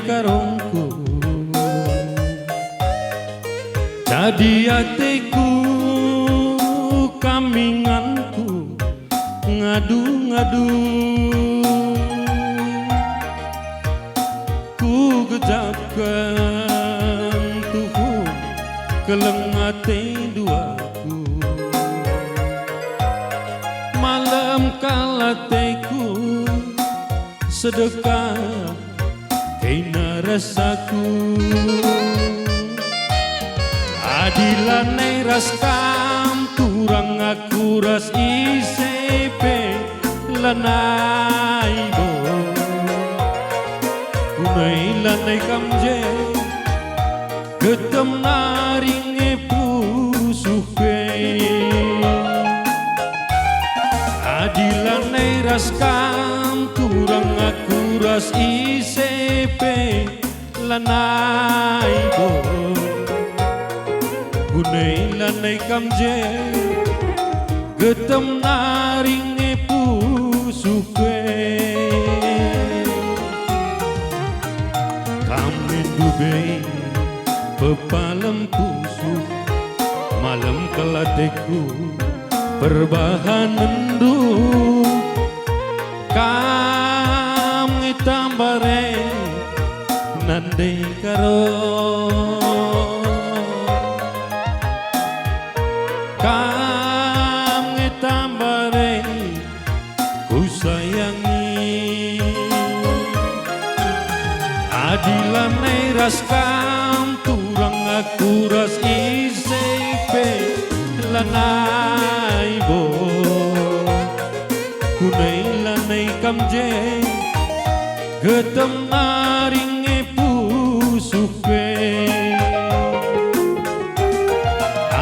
karongku jadi hatiku kaminganku ngadu-ngadu ku gejapkan tuhu kelengate duaku malam kalateku sedekah kena rasaku adilane raskam turang aku ras isepe lanai bo kunai lanai kamje getem naringe pusuke adilane raskam turang aku ras isepe lanai bo gunai lanai kamje getem naringe pusuke kamen dubei pepalem pusu malam kelateku perbahan nendu kami tambare nande karo kami tambare ku sayangi adilane raskam turang aku ras isepe lanai bo kunai lanai kamje getem naringe pusuke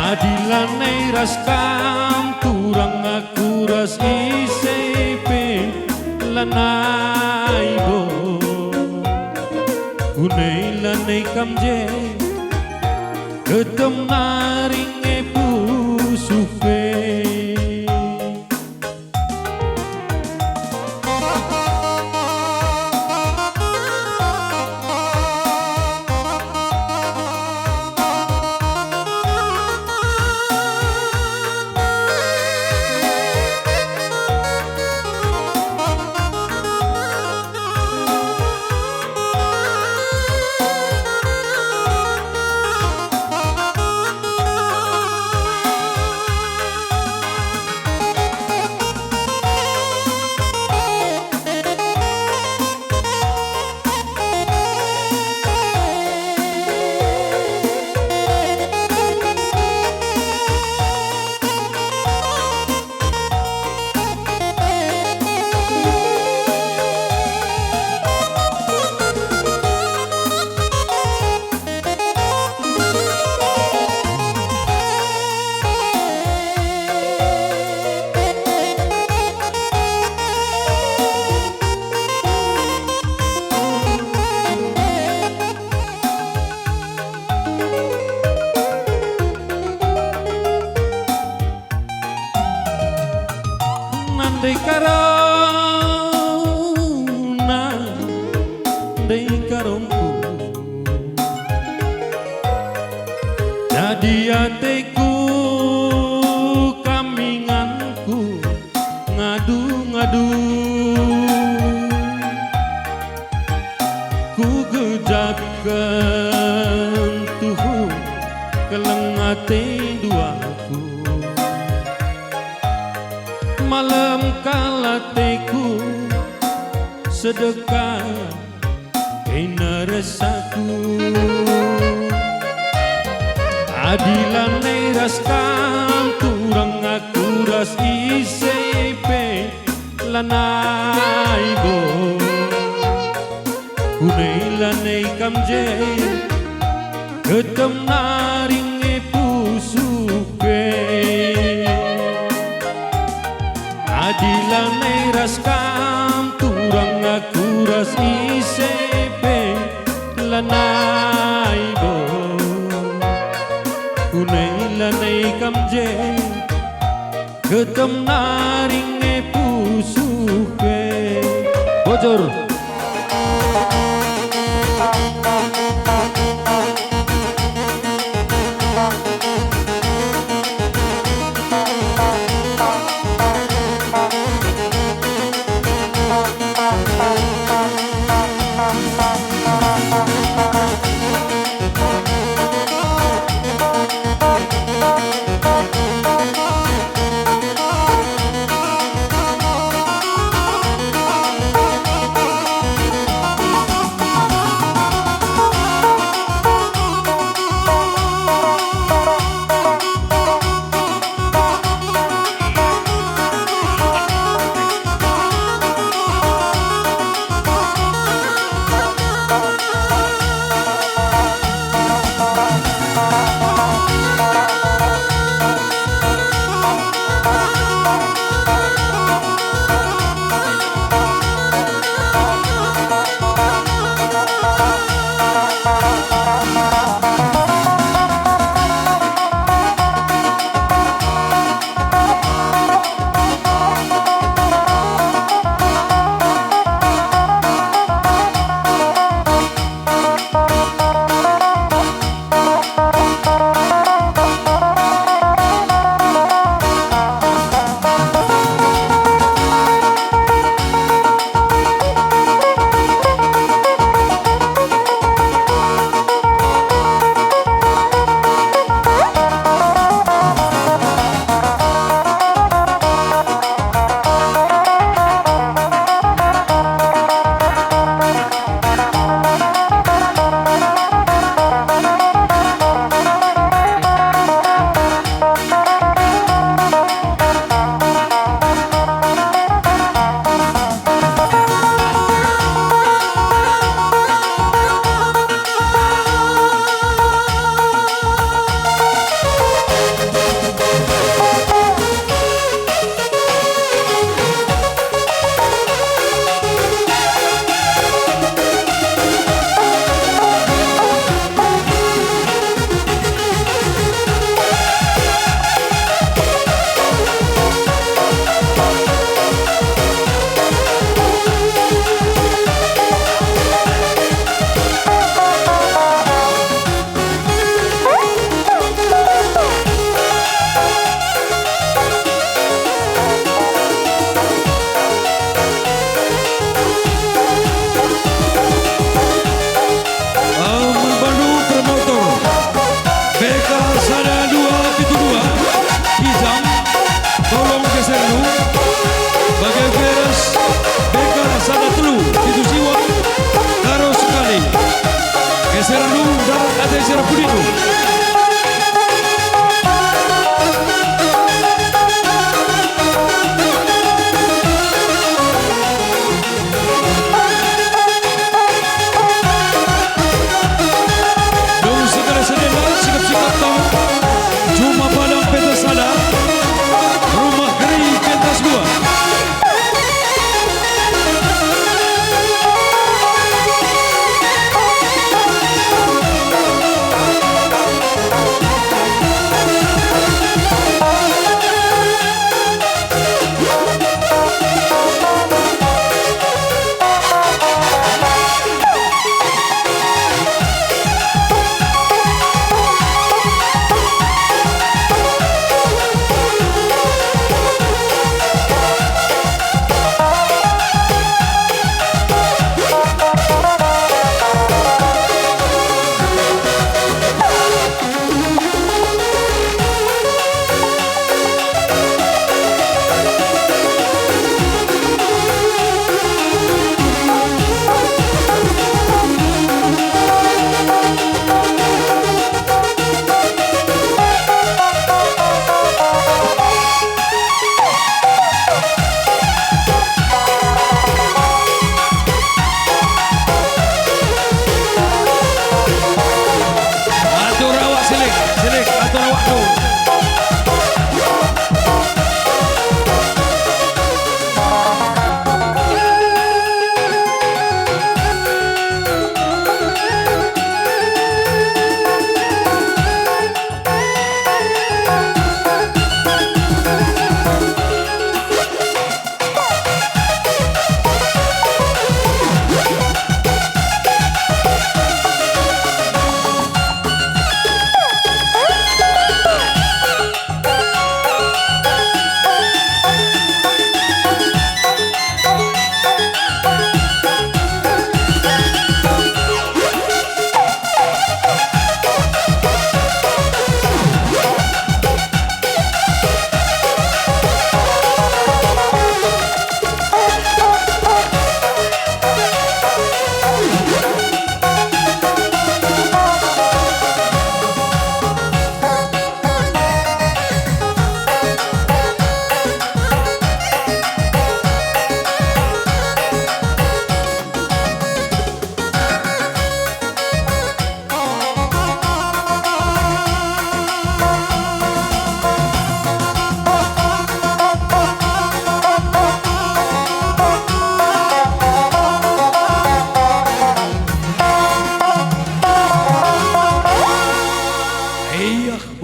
adilane raskam turang aku ras isepe lanai bo kunai lanai kamje getem naringe pusuke nande karona nande karongku jadi hatiku kaminganku ngadu-ngadu ku gejakan tuhu kelengate duaku malam kalateku sedekah kena rasaku adilane raskam turang aku ras isepe lanai bo kunai lanai kamje getem naringe pusuke adilane raskam turang aku ras isepe lanai bo kunai lanai kamje getem naringe pusuke Ojor.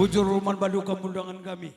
Bujur Ruman Baduka undangan kami.